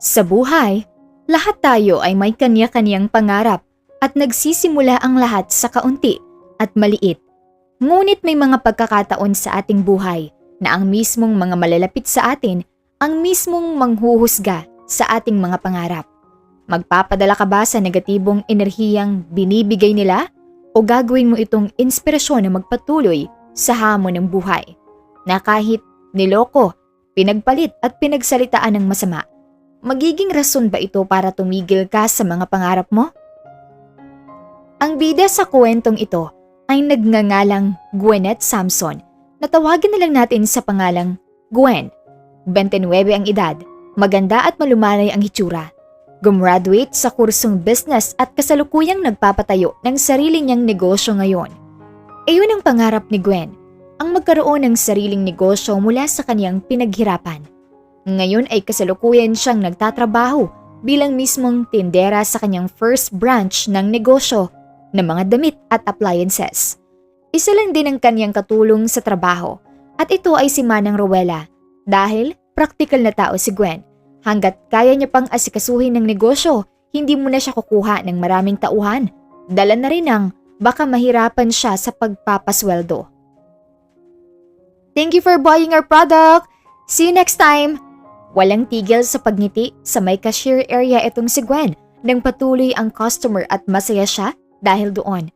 Sa buhay, lahat tayo ay may kanya-kanyang pangarap at nagsisimula ang lahat sa kaunti at maliit. Ngunit may mga pagkakataon sa ating buhay na ang mismong mga malalapit sa atin ang mismong manghuhusga sa ating mga pangarap. Magpapadala ka ba sa negatibong enerhiyang binibigay nila o gagawin mo itong inspirasyon na magpatuloy sa hamon ng buhay? Na kahit niloko, pinagpalit at pinagsalitaan ng masama, magiging rason ba ito para tumigil ka sa mga pangarap mo? Ang bida sa kwentong ito ay nagngangalang Gwyneth Samson na tawagin na lang natin sa pangalang Gwen. 29 ang edad, maganda at malumanay ang hitsura. Gumraduate sa kursong business at kasalukuyang nagpapatayo ng sarili niyang negosyo ngayon. Iyon ang pangarap ni Gwen, ang magkaroon ng sariling negosyo mula sa kaniyang pinaghirapan. Ngayon ay kasalukuyan siyang nagtatrabaho bilang mismong tindera sa kanyang first branch ng negosyo ng mga damit at appliances. Isa lang din ang kaniyang katulong sa trabaho at ito ay si Manang Rowella dahil praktikal na tao si Gwen. Hanggat kaya niya pang asikasuhin ng negosyo, hindi mo na siya kukuha ng maraming tauhan. Dala na rin ang baka mahirapan siya sa pagpapasweldo. Thank you for buying our product! See you next time! Walang tigil sa pagngiti sa may cashier area itong si Gwen nang patuloy ang customer at masaya siya dahil doon.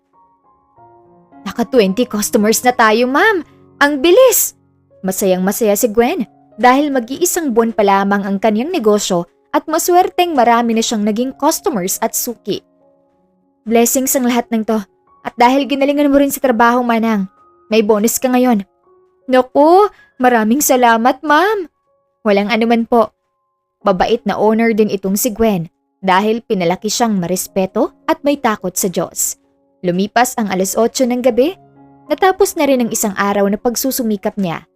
Naka 20 customers na tayo, ma'am! Ang bilis! Masayang masaya si Gwen dahil mag-iisang buwan pa lamang ang kanyang negosyo at maswerteng marami na siyang naging customers at suki. Blessings ang lahat ng to at dahil ginalingan mo rin sa trabaho, Manang, may bonus ka ngayon. Naku, maraming salamat, ma'am! Walang anuman po. Babait na owner din itong si Gwen dahil pinalaki siyang marespeto at may takot sa Diyos. Lumipas ang 8:00 ng gabi, natapos na rin ang isang araw na pagsusumikap niya.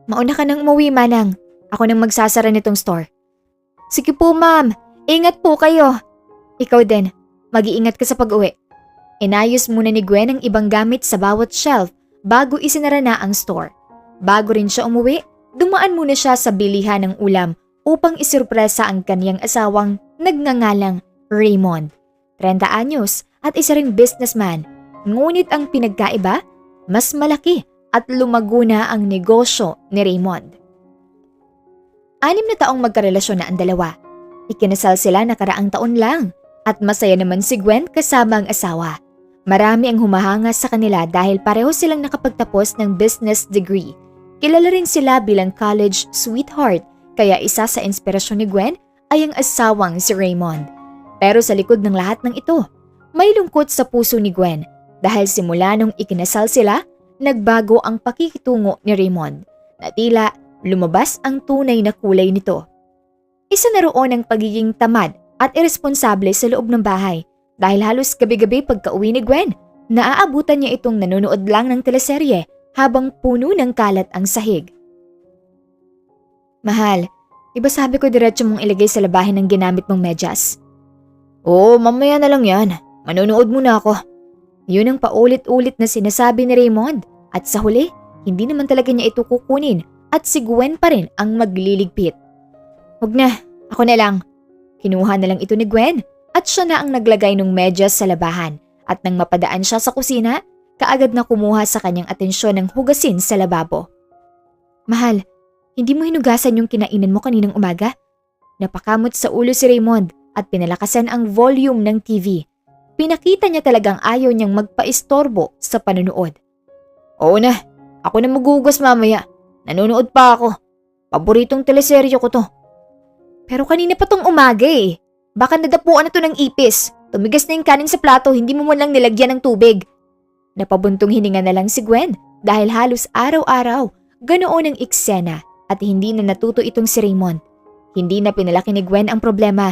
Mauna ka nang umuwi, Manang. Ako nang magsasara nitong store. Sige po, ma'am. Ingat po kayo. Ikaw din. Mag-iingat ka sa pag-uwi. Inayos muna ni Gwen ang ibang gamit sa bawat shelf bago isinara na ang store. Bago rin siya umuwi, dumaan muna siya sa bilihan ng ulam upang isurpresa ang kaniyang asawang nagngangalang Raymond. 30 anyos at isa ring businessman. Ngunit ang pinagkaiba, mas malaki at lumago na ang negosyo ni Raymond. 6 na taong magkarelasyon na ang dalawa. Ikinasal sila nakaraang taon lang at masaya naman si Gwen kasama ang asawa. Marami ang humahanga sa kanila dahil pareho silang nakapagtapos ng business degree. Kilala rin sila bilang college sweetheart kaya isa sa inspirasyon ni Gwen ay ang asawang si Raymond. Pero sa likod ng lahat ng ito, may lungkot sa puso ni Gwen dahil simula nung ikinasal sila, nagbago ang pakikitungo ni Raymond na tila lumabas ang tunay na kulay nito. Isa na roon ang pagiging tamad at iresponsable sa loob ng bahay dahil halos gabi-gabi pagka-uwi ni Gwen, naaabutan niya itong nanonood lang ng teleserye habang puno ng kalat ang sahig. Mahal, iba sabi ko diretso mong ilagay sa labahin ng ginamit mong medyas. Oo, mamaya na lang yan. Manonood muna ako. Yun ang paulit-ulit na sinasabi ni Raymond at sa huli, hindi naman talaga niya ito kukunin at si Gwen pa rin ang magliligpit. Huwag na, ako na lang. Kinuha na lang ito ni Gwen at siya na ang naglagay ng medyas sa labahan at nang mapadaan siya sa kusina, kaagad na kumuha sa kanyang atensyon ng hugasin sa lababo. Mahal, hindi mo hinugasan yung kinainan mo kaninang umaga? Napakamot sa ulo si Raymond at pinalakasan ang volume ng TV. Pinakita niya talagang ayaw niyang magpaistorbo sa panunood. Oo na, ako na maghugas mamaya. Nanonood pa ako. Paboritong teleserye ko to. Pero kanina pa tong umaga eh. Baka nadapuan na to ng ipis. Tumigas na yung kanin sa plato, hindi mo man lang nilagyan ng tubig. Napabuntong hininga na lang si Gwen dahil halos araw-araw ganoon ang eksena at hindi na natuto itong si Raymond. Hindi na pinalaki ni Gwen ang problema.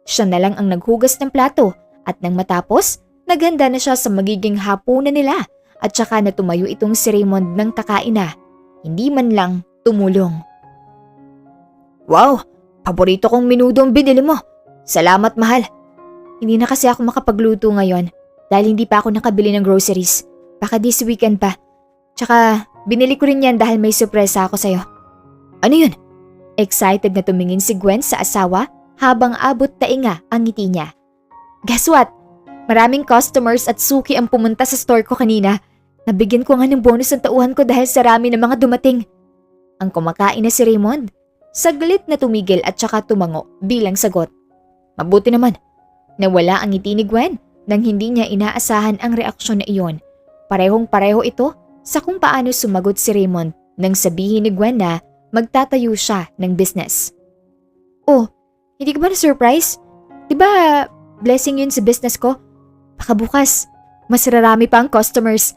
Siya na lang ang naghugas ng plato. At nang matapos, naghanda na siya sa magiging hapunan nila at saka na tumayo itong si Raymond ng kakain na. Hindi man lang tumulong. Wow! Paborito kong menudo ang binili mo. Salamat, mahal. Hindi na kasi ako makapagluto ngayon dahil hindi pa ako nakabili ng groceries. Baka this weekend pa. Tsaka binili ko rin yan dahil may sorpresa ako sa'yo. Ano yun? Excited na tumingin si Gwen sa asawa habang abot tainga ang ngiti niya. Guess what? Maraming customers at suki ang pumunta sa store ko kanina. Nabigyan ko nga ng bonus ang tauhan ko dahil sa rami ng mga dumating. Ang kumakain na si Raymond. Saglit na tumigil at saka tumango bilang sagot. Mabuti naman. Nawala ang ngiti ni Gwen nang hindi niya inaasahan ang reaksyon na iyon. Parehong-pareho ito sa kung paano sumagot si Raymond nang sabihin ni Gwen na magtatayo siya ng business. Oh, hindi ka ba na-surprise? Diba blessing yun sa business ko? Baka bukas, mas rarami pa ang customers.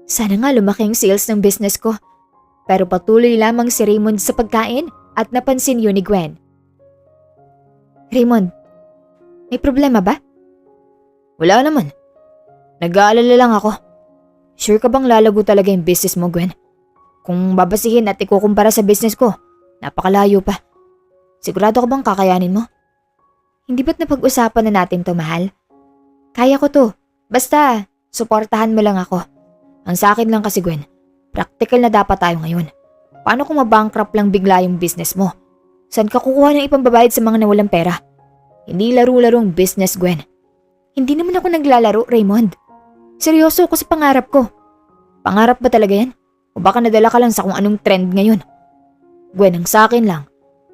Sana nga lumaki ang sales ng business ko. Pero patuloy lamang si Raymond sa pagkain at napansin yun ni Gwen. Raymond, may problema ba? Wala naman. Nag-aalala lang ako. Sure ka bang lalago talaga yung business mo, Gwen? Kung babasihin at ikukumpara sa business ko, napakalayo pa. Sigurado ka bang kakayanin mo? Hindi ba't napag-usapan na natin to, mahal? Kaya ko to. Basta, suportahan mo lang ako. Ang sa akin lang kasi, Gwen, practical na dapat tayo ngayon. Paano kung mabankrupt lang bigla yung business mo? Saan ka kukuha ng ipambabayad sa mga nawalang pera? Hindi laro-larong business, Gwen. Hindi naman ako naglalaro, Raymond. Seryoso ako sa pangarap ko. Pangarap ba talaga yan? O baka nadala ka lang sa kung anong trend ngayon? Gwen, ang sa akin lang,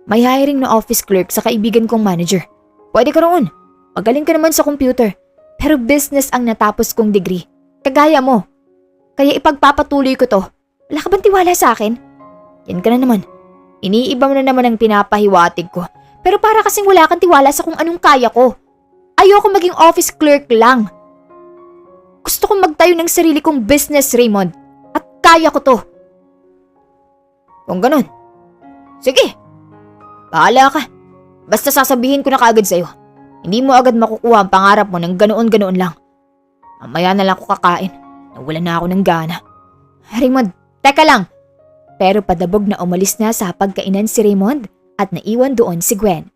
may hiring na office clerk sa kaibigan kong manager. Pwede ka roon. Magaling ka naman sa computer. Pero business ang natapos kong degree. Kagaya mo. Kaya ipagpapatuloy ko to. Wala ka bang tiwala sa akin? Yan ka na naman. Iniiba mo na naman ang pinapahiwatig ko. Pero para kasing wala kang tiwala sa kung anong kaya ko. Ayoko maging office clerk lang. Gusto kong magtayo ng sarili kong business, Raymond. At kaya ko to. Kung ganun, sige. Bahala ka. Basta sasabihin ko na kaagad sa'yo. Hindi mo agad makukuha ang pangarap mo ng ganoon-ganoon lang. Mamaya na lang ako kakain. Nawala na ako ng gana. Raymond, teka lang. Pero padabog na umalis na sa pagkainan si Raymond at naiwan doon si Gwen.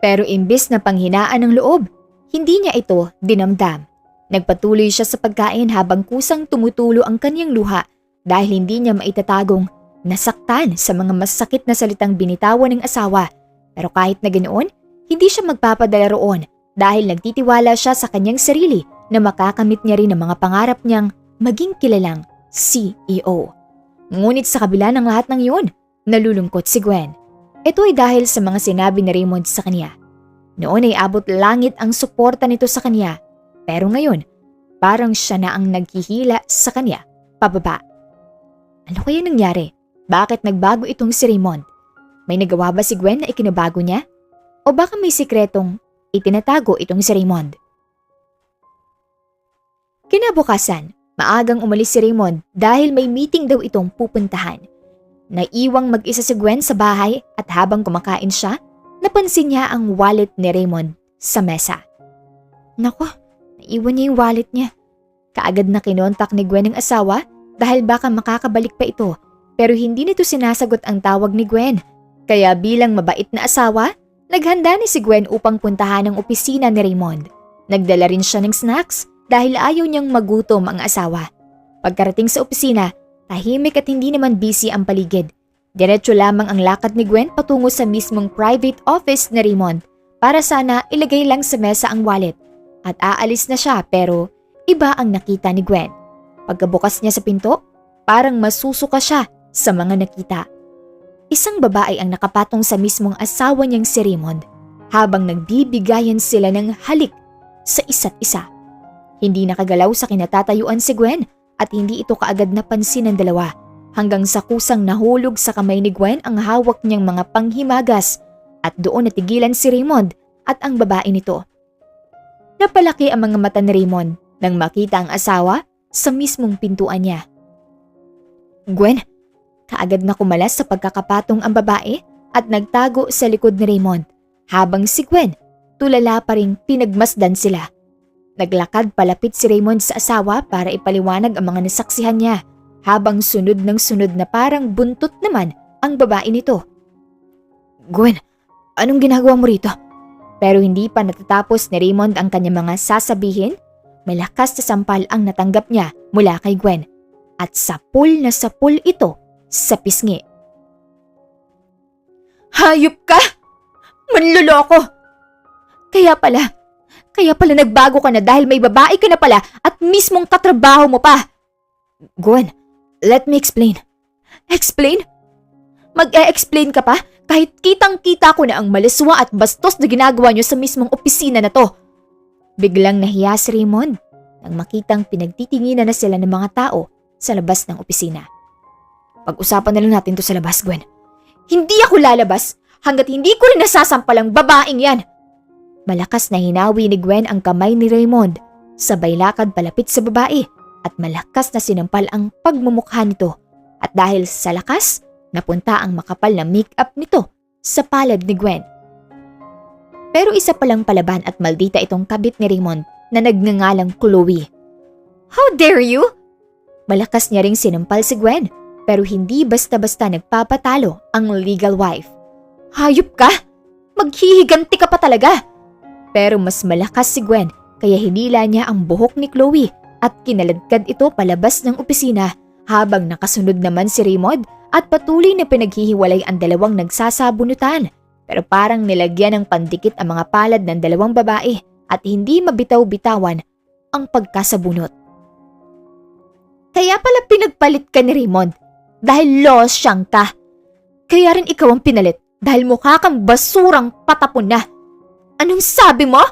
Pero imbis na panghinaan ng loob, hindi niya ito dinamdam. Nagpatuloy siya sa pagkain habang kusang tumutulo ang kanyang luha dahil hindi niya maitatagong nasaktan sa mga masakit na salitang binitawan ng asawa. Pero kahit na ganoon, hindi siya magpapadala roon dahil nagtitiwala siya sa kanyang sarili na makakamit niya rin ang mga pangarap niyang maging kilalang CEO. Ngunit sa kabila ng lahat ng iyon, nalulungkot si Gwen. Ito ay dahil sa mga sinabi ni Raymond sa kanya. Noon ay abot langit ang suporta nito sa kanya, pero ngayon, parang siya na ang naghihila sa kanya pababa. Ano kaya nangyari? Bakit nagbago itong si Raymond? May nagawa ba si Gwen na ikinabago niya? O baka may sikretong itinatago itong si Raymond? Kinabukasan, maagang umalis si Raymond dahil may meeting daw itong pupuntahan. Naiwang mag-isa si Gwen sa bahay at habang kumakain siya, napansin niya ang wallet ni Raymond sa mesa. Nako, naiwan niya yung wallet niya. Kaagad na kinontak ni Gwen ang asawa dahil baka makakabalik pa ito, pero hindi nito sinasagot ang tawag ni Gwen. Kaya bilang mabait na asawa, naghanda ni si Gwen upang puntahan ang opisina ni Raymond. Nagdala rin siya ng snacks dahil ayaw niyang magutom ang asawa. Pagkarating sa opisina, tahimik at hindi naman busy ang paligid. Diretso lamang ang lakad ni Gwen patungo sa mismong private office ni Raymond para sana ilagay lang sa mesa ang wallet. At aalis na siya pero iba ang nakita ni Gwen. Pagkabukas niya sa pinto, parang masusuka siya sa mga nakita. Isang babae ang nakapatong sa mismong asawa niyang si Raymond habang nagbibigayan sila ng halik sa isa't isa. Hindi nakagalaw sa kinatatayuan si Gwen at hindi ito kaagad napansin ng dalawa hanggang sa kusang nahulog sa kamay ni Gwen ang hawak niyang mga panghimagas at doon natigilan si Raymond at ang babae nito. Napalaki ang mga mata ni Raymond nang makita ang asawa sa mismong pintuan niya. Gwen, kaagad na kumalas sa pagkakapatong ang babae at nagtago sa likod ni Raymond habang si Gwen tulala pa ring pinagmasdan sila. Naglakad palapit si Raymond sa asawa para ipaliwanag ang mga nasaksihan niya habang sunod ng sunod na parang buntot naman ang babae nito. Gwen, anong ginagawa mo rito? Pero hindi pa natatapos ni Raymond ang kanyang mga sasabihin, malakas na sampal ang natanggap niya mula kay Gwen at sapul na sapul ito sa pisngi. Hayop ka! Manloloko! Kaya pala nagbago ka na dahil may babae ka na pala at mismong katrabaho mo pa. Gwen, let me explain. Explain? Mag-e-explain ka pa? Kahit kitang-kita ko na ang malaswa at bastos na ginagawa niyo sa mismong opisina na to. Biglang nahiya si Raymond nang makitang pinagtitinginan na sila ng mga tao sa labas ng opisina. Pag-usapan na lang natin to sa labas, Gwen. Hindi ako lalabas hanggat hindi ko rin nasasampal ang babaeng yan. Malakas na hinawi ni Gwen ang kamay ni Raymond, sabay lakad palapit sa babae at malakas na sinampal ang pagmumukha nito. At dahil sa lakas, napunta ang makapal na make-up nito sa palad ni Gwen. Pero isa palang palaban at maldita itong kabit ni Raymond na nagngangalang Chloe. How dare you? Malakas niya ring sinampal si Gwen pero hindi basta-basta nagpapatalo ang legal wife. Hayop ka! Maghihiganti ka pa talaga! Pero mas malakas si Gwen kaya hinila niya ang buhok ni Chloe at kinaladkad ito palabas ng opisina habang nakasunod naman si Raymond at patuloy na pinaghihiwalay ang dalawang nagsasabunutan. Pero parang nilagyan ng pandikit ang mga palad ng dalawang babae at hindi mabitaw-bitawan ang pagkasabunot. Kaya pala pinagpalit ka ni Raymond dahil losyang ka. Kaya rin ikaw ang pinalit dahil mukha kang basurang patapon na. Anong sabi mo?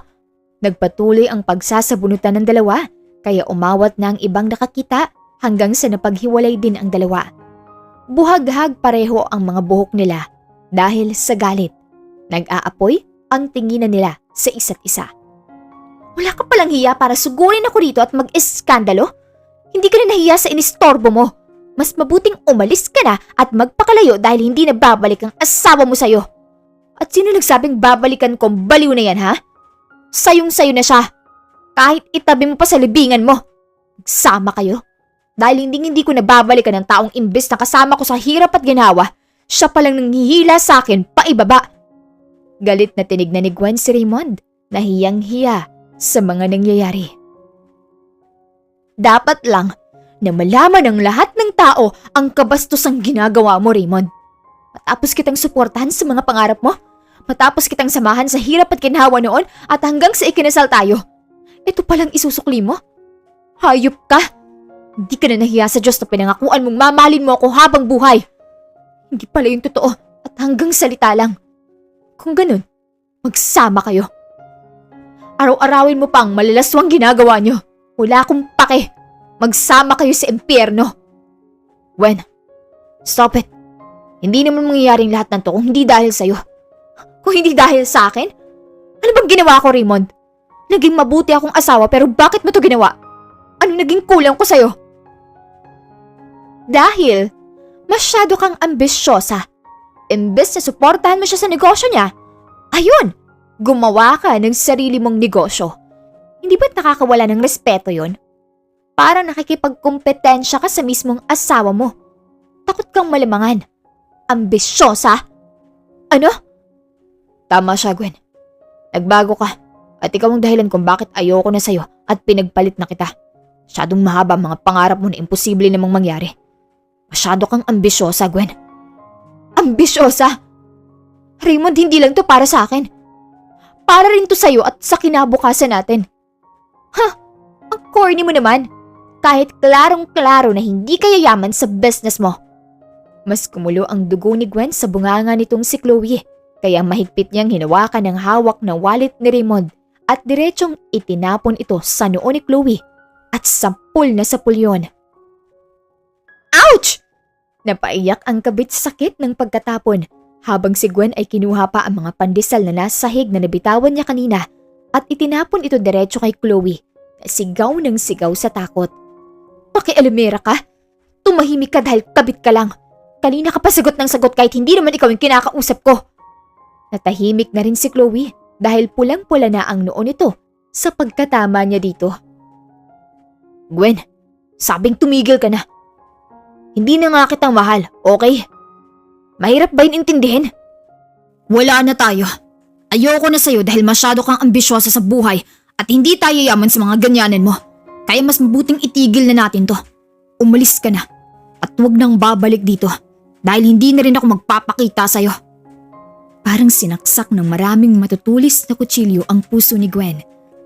Nagpatuloy ang pagsasabunutan ng dalawa kaya umawat na ang ibang nakakita hanggang sa napaghiwalay din ang dalawa. Buhaghag pareho ang mga buhok nila dahil sa galit. Nag-aapoy ang tinginan nila sa isa't isa. Wala ka palang hiya para sugurin ako dito at mag-eskandalo? Hindi ka na nahiya sa inistorbo mo. Mas mabuting umalis ka na at magpakalayo dahil hindi na babalik ang asawa mo sa'yo. At sino nagsabing babalikan ko? Baliw na yan, ha? Sayong-sayo na siya. Kahit itabi mo pa sa libingan mo. Magsama kayo. Dahil hindi ko nababalikan ng taong imbes na kasama ko sa hirap at ginawa, siya palang nanghihila sa akin paibaba. Galit na tinignan ni Gwen si Raymond, nahiyang-hiya sa mga nangyayari. Dapat lang na malaman ng lahat ng tao ang kabastosang ginagawa mo, Raymond. Matapos kitang suportahan sa mga pangarap mo, matapos kitang samahan sa hirap at ginhawa noon at hanggang sa ikinasal tayo, ito palang isusukli mo? Hayop ka! Hindi ka na nahiya sa Diyos na pinangakuan mong mamahalin mo ako habang buhay. Hindi pala yung totoo at hanggang salita lang. Kung ganun, magsama kayo. Araw-arawin mo pang malalaswang ginagawa nyo. Wala akong pake. Magsama kayo sa impyerno. Gwen, stop it. Hindi naman mangyayaring lahat ng to kung hindi dahil sa'yo. Kung hindi dahil sa akin? Ano bang ginawa ko, Raymond? Naging mabuti akong asawa pero bakit mo to ginawa? Anong naging kulang ko sa'yo? Dahil masyado kang ambisyosa. Imbes na suportahan mo siya sa negosyo niya, ayun, gumawa ka ng sarili mong negosyo. Hindi ba't nakakawala ng respeto yon? Parang nakikipagkompetensya ka sa mismong asawa mo. Takot kang malamangan. Ambisyosa? Ano? Tama siya, Gwen. Nagbago ka at ikaw ang dahilan kung bakit ayoko na sa'yo at pinagpalit na kita. Masyadong mahaba ang mga pangarap mo na imposible namang mangyari. Masyado kang ambisyosa, Gwen. Ambisyosa? Raymond, hindi lang to para sa akin. Para rin to sa'yo at sa kinabukasan natin. Ha? Ang corny mo naman. Kahit klarong-klaro na hindi ka yayaman sa business mo. Mas kumulo ang dugo ni Gwen sa bunganga nitong si Chloe. Kaya mahigpit niyang hinawakan ng hawak na wallet ni Raymond at diretsyong itinapon ito sa noo ni Chloe at sampul na sapul yun. Ouch! Napaiyak ang kabit sa sakit ng pagkatapon habang si Gwen ay kinuha pa ang mga pandesal na nasa sahig na nabitawan niya kanina at itinapon ito diretsyo kay Chloe na sigaw ng sigaw sa takot. Pakialamera ka? Tumahimik ka dahil kabit ka lang. Kanina ka pa sagot ng sagot kahit hindi naman ikaw yung kinakausap ko. Natahimik na rin si Chloe dahil pulang-pula na ang noo nito sa pagkatama niya dito. Gwen, sabing tumigil ka na. Hindi na nga kitang mahal, okay? Mahirap ba yun intindihin? Wala na tayo. Ayoko na sa'yo dahil masyado kang ambisyosa sa buhay at hindi tayo yaman sa mga ganyanan mo. Kaya mas mabuting itigil na natin to. Umalis ka na at huwag nang babalik dito dahil hindi na rin ako magpapakita sa'yo. Parang sinaksak ng maraming matutulis na kutsilyo ang puso ni Gwen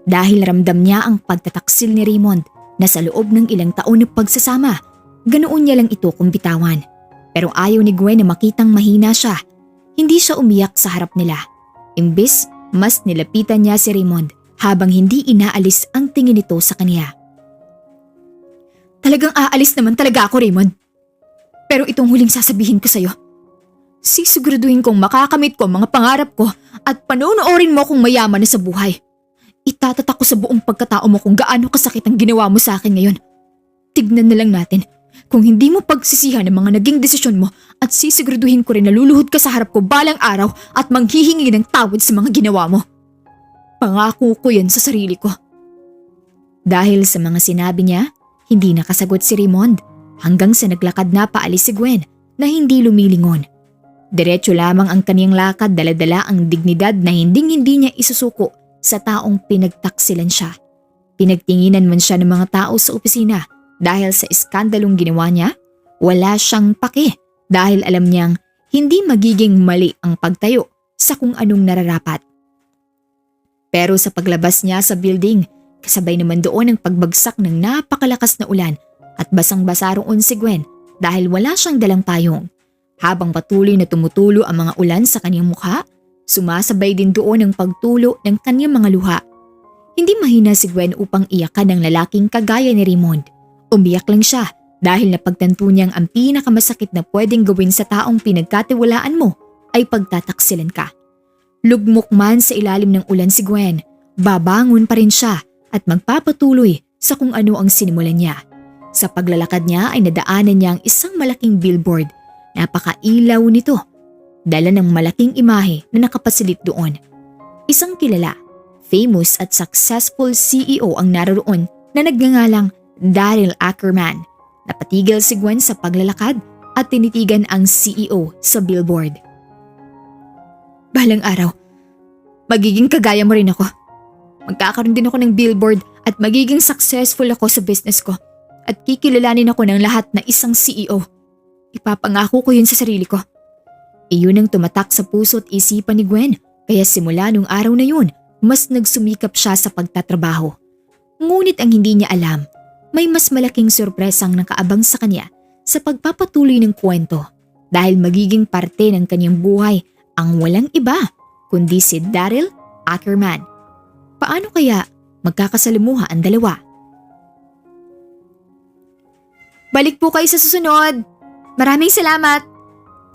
dahil ramdam niya ang pagtataksil ni Raymond na sa loob ng ilang taon na pagsasama, ganoon niya lang ito kung bitawan. Pero ayaw ni Gwen na makitang mahina siya. Hindi siya umiyak sa harap nila. Imbes, mas nilapitan niya si Raymond habang hindi inaalis ang tingin nito sa kanya. Talagang aalis naman talaga ako, Raymond. Pero itong huling sasabihin ko sa'yo. Sisiguraduhin kong makakamit ko ang mga pangarap ko at panonoorin mo kung mayaman na sa buhay. Itatatak ko sa buong pagkatao mo kung gaano kasakit ang ginawa mo sa akin ngayon. Tignan na lang natin kung hindi mo pagsisihan ang mga naging desisyon mo at sisiguraduhin ko rin na luluhod ka sa harap ko balang araw at manghihingi ng tawad sa mga ginawa mo. Pangako ko yan sa sarili ko. Dahil sa mga sinabi niya, hindi nakasagot si Raymond hanggang sa naglakad na paalis si Gwen na hindi lumilingon. Diretso lamang ang kaniyang lakad, dala-dala ang dignidad na hindi niya isusuko sa taong pinagtaksilan siya. Pinagtinginan man siya ng mga tao sa opisina dahil sa iskandalong ginawa niya, wala siyang pake dahil alam niyang hindi magiging mali ang pagtayo sa kung anong nararapat. Pero sa paglabas niya sa building, kasabay naman doon ang pagbagsak ng napakalakas na ulan at basang-basa roon si Gwen dahil wala siyang dalang payong. Habang patuloy na tumutulo ang mga ulan sa kanyang mukha, sumasabay din doon ang pagtulo ng kanyang mga luha. Hindi mahina si Gwen upang iyakan ng lalaking kagaya ni Raymond. Umiyak lang siya dahil napagtanto niyang ang pinakamasakit na pwedeng gawin sa taong pinagkatiwalaan mo ay pagtataksilan ka. Lugmok man sa ilalim ng ulan si Gwen, babangon pa rin siya at magpapatuloy sa kung ano ang sinimulan niya. Sa paglalakad niya ay nadaanan niya ang isang malaking billboard. Napakailaw nito. Dala ng malaking imahe na nakapasilip doon. Isang kilala, famous at successful CEO ang naroon na nagngangalang Daryl Ackerman. Napatigil si Gwen sa paglalakad at tinitigan ang CEO sa billboard. Balang araw, magiging kagaya mo rin ako. Magkakaroon din ako ng billboard at magiging successful ako sa business ko at kikilalanin ako ng lahat na isang CEO. Ipapangako ko yun sa sarili ko. Iyon ang tumatak sa puso at isipan ni Gwen kaya simula nung araw na yun, mas nagsumikap siya sa pagtatrabaho. Ngunit ang hindi niya alam, may mas malaking sorpresang nakaabang sa kanya sa pagpapatuloy ng kwento dahil magiging parte ng kanyang buhay ang walang iba kundi si Daryl Ackerman. Paano kaya magkakasalamuha ang dalawa? Balik po kayo sa susunod! Maraming salamat!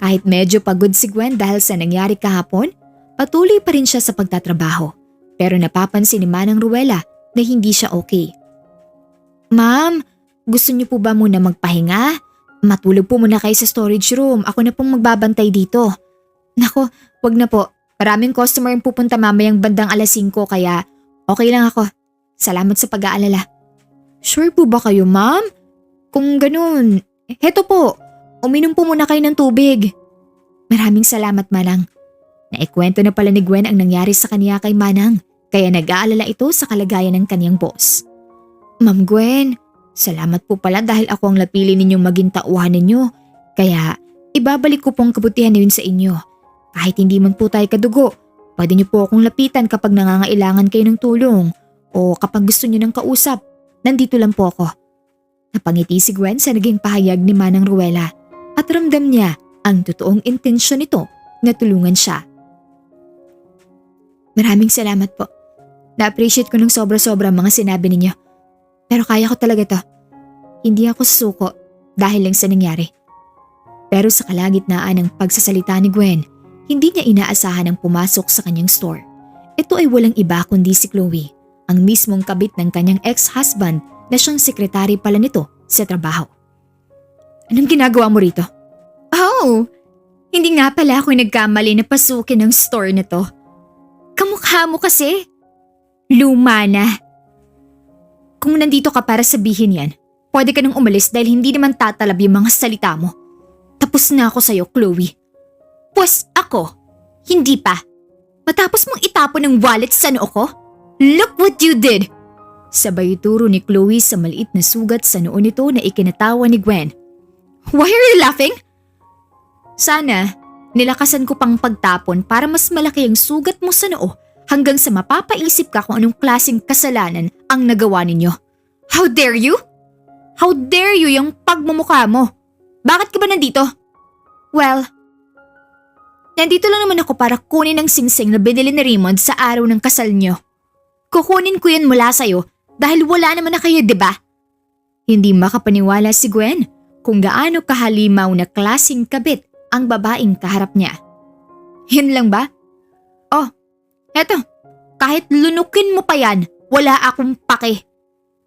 Kahit medyo pagod si Gwen dahil sa nangyari kahapon, patuloy pa rin siya sa pagtatrabaho. Pero napapansin ni Manang Ruela na hindi siya okay. Ma'am, gusto niyo po ba muna magpahinga? Matulog po muna kayo sa storage room. Ako na pong magbabantay dito. Nako, wag na po. Maraming customer yung pupunta mamayang bandang alas 5 kaya okay lang ako. Salamat sa pag-aalala. Sure po ba kayo, ma'am? Kung ganun, heto po. Uminom po muna kayo ng tubig. Maraming salamat, Manang. Naikwento na pala ni Gwen ang nangyari sa kanya kay Manang, kaya nag-aalala ito sa kalagayan ng kanyang boss. Ma'am Gwen, salamat po pala dahil ako ang napili ninyong maging tauhan ninyo. Kaya ibabalik ko pong kabutihan na yun sa inyo. Kahit hindi man po tayo kadugo, pwede niyo po akong lapitan kapag nangangailangan kayo ng tulong o kapag gusto niyo ng kausap. Nandito lang po ako. Napangiti si Gwen sa naging pahayag ni Manang Ruela. At ramdam niya ang totoong intensyon nito na tulungan siya. Maraming salamat po. Na-appreciate ko ng sobra-sobra ang mga sinabi ninyo. Pero kaya ko talaga to. Hindi ako susuko dahil lang sa nangyari. Pero sa kalagitnaan ng pagsasalita ni Gwen, hindi niya inaasahan ang pumasok sa kanyang store. Ito ay walang iba kundi si Chloe, ang mismong kabit ng kanyang ex-husband na siyang sekretary pala nito sa trabaho. Anong ginagawa mo rito? Oh, hindi nga pala ako nagkamali na pasukin ang store na to. Kamukha mo kasi. Luma na. Kung nandito ka para sabihin yan, pwede ka nang umalis dahil hindi naman tatalab yung mga salita mo. Tapos na ako sa'yo, Chloe. Pues ako, hindi pa. Matapos mong itapon ng wallet sa noo ko? Look what you did! Sabay turo ni Chloe sa maliit na sugat sa noo nito na ikinatawa ni Gwen. Why are you laughing? Sana, Nilakasan ko pang pagtapon para mas malaki ang sugat mo sa noo hanggang sa mapapaisip ka kung anong klaseng kasalanan ang nagawa ninyo. How dare you? How dare you yung pagmumukha mo? Bakit ka ba nandito? Well, nandito lang naman ako para kunin ang singsing na binili ni Raymond sa araw ng kasal nyo. Kukunin ko yun mula sa'yo dahil wala naman na kayo, di ba? Hindi makapaniwala si Gwen kung gaano kahalimaw na klaseng kabit ang babaeng kaharap niya. Yun lang ba? Oh, eto, kahit lunukin mo pa yan, wala akong pake.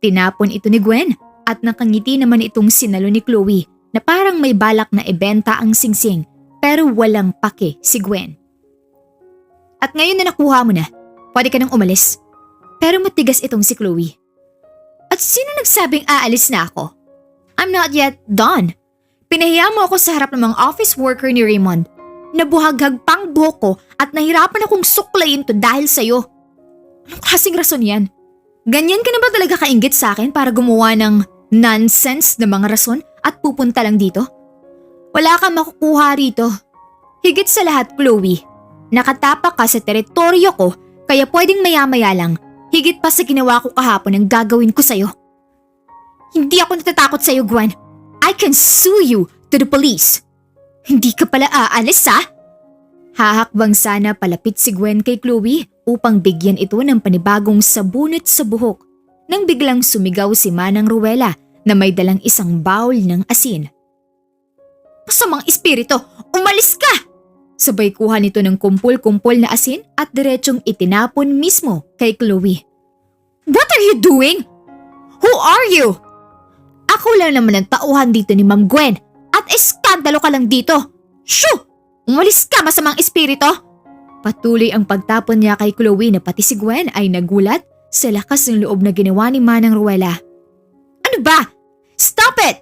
Tinapon ito ni Gwen at nakangiti naman itong sinalo ni Chloe na parang may balak na ibenta ang singsing pero walang pake si Gwen. At ngayon na nakuha mo na, pwede ka nang umalis. Pero matigas itong si Chloe. At sino nagsabing aalis na ako? I'm not yet done. Pinahiya mo ako sa harap ng mga office worker ni Raymond. Nabuhaghag pang buhok ko at nahirapan akong suklayin to dahil sa'yo. Anong klaseng rason yan? Ganyan ka na ba talaga kainggit sa akin para gumawa ng nonsense na mga rason at pupunta lang dito? Wala kang makukuha rito. Higit sa lahat, Chloe, nakatapak ka sa teritoryo ko kaya pwedeng maya-maya lang. Higit pa sa ginawa ko kahapon ang gagawin ko sa'yo. Hindi ako natatakot sa'yo, Gwen. I can sue you to the police. Hindi ka pala aalis, ha? Hahakbang sana palapit si Gwen kay Chloe upang bigyan ito ng panibagong sabunot sa buhok nang biglang sumigaw si Manang Ruela na may dalang isang bowl ng asin. Masamang espiritu, umalis ka! Sabay kuha nito ng kumpul-kumpul na asin at diretsong itinapon mismo kay Chloe. What are you doing? Who are you? Ako lang naman ang tauhan dito ni Ma'am Gwen at eskandalo ka lang dito. Shoo! Umalis ka, masamang espiritu! Patuloy ang pagtapon niya kay Chloe na pati si Gwen ay nagulat sa lakas ng loob na ginawa ni Manang Ruela. Ano ba? Stop it!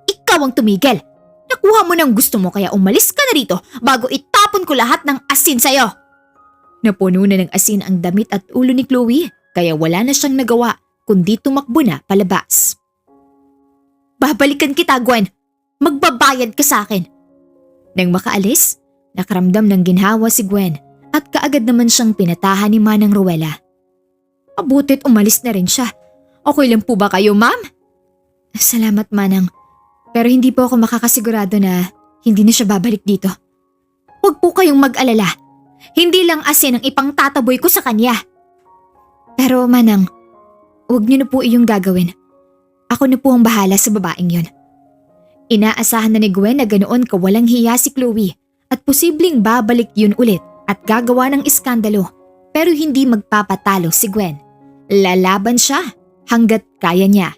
Ikaw ang tumigil. Nakuha mo ng gusto mo kaya umalis ka na rito bago itapon ko lahat ng asin sa'yo. Napuno na ng asin ang damit at ulo ni Chloe kaya wala na siyang nagawa kundi tumakbo na palabas. Babalikan kita, Gwen. Magbabayad ka sa akin. Nang makaalis, nakaramdam ng ginhawa si Gwen at kaagad naman siyang pinatahan ni Manang Ruela. Mabutit umalis na rin siya. Okay lang po ba kayo, ma'am? Salamat, Manang. Pero hindi po ako makakasigurado na hindi na siya babalik dito. Huwag po kayong mag-alala. Hindi lang asin ang ipangtataboy ko sa kanya. Pero Manang, huwag niyo na po iyong gagawin. Ako na po ang bahala sa babaeng yon. Inaasahan na ni Gwen na ganoon kawalang hiya si Chloe at posibleng babalik yun ulit at gagawa ng iskandalo pero hindi magpapatalo si Gwen. Lalaban siya hanggat kaya niya.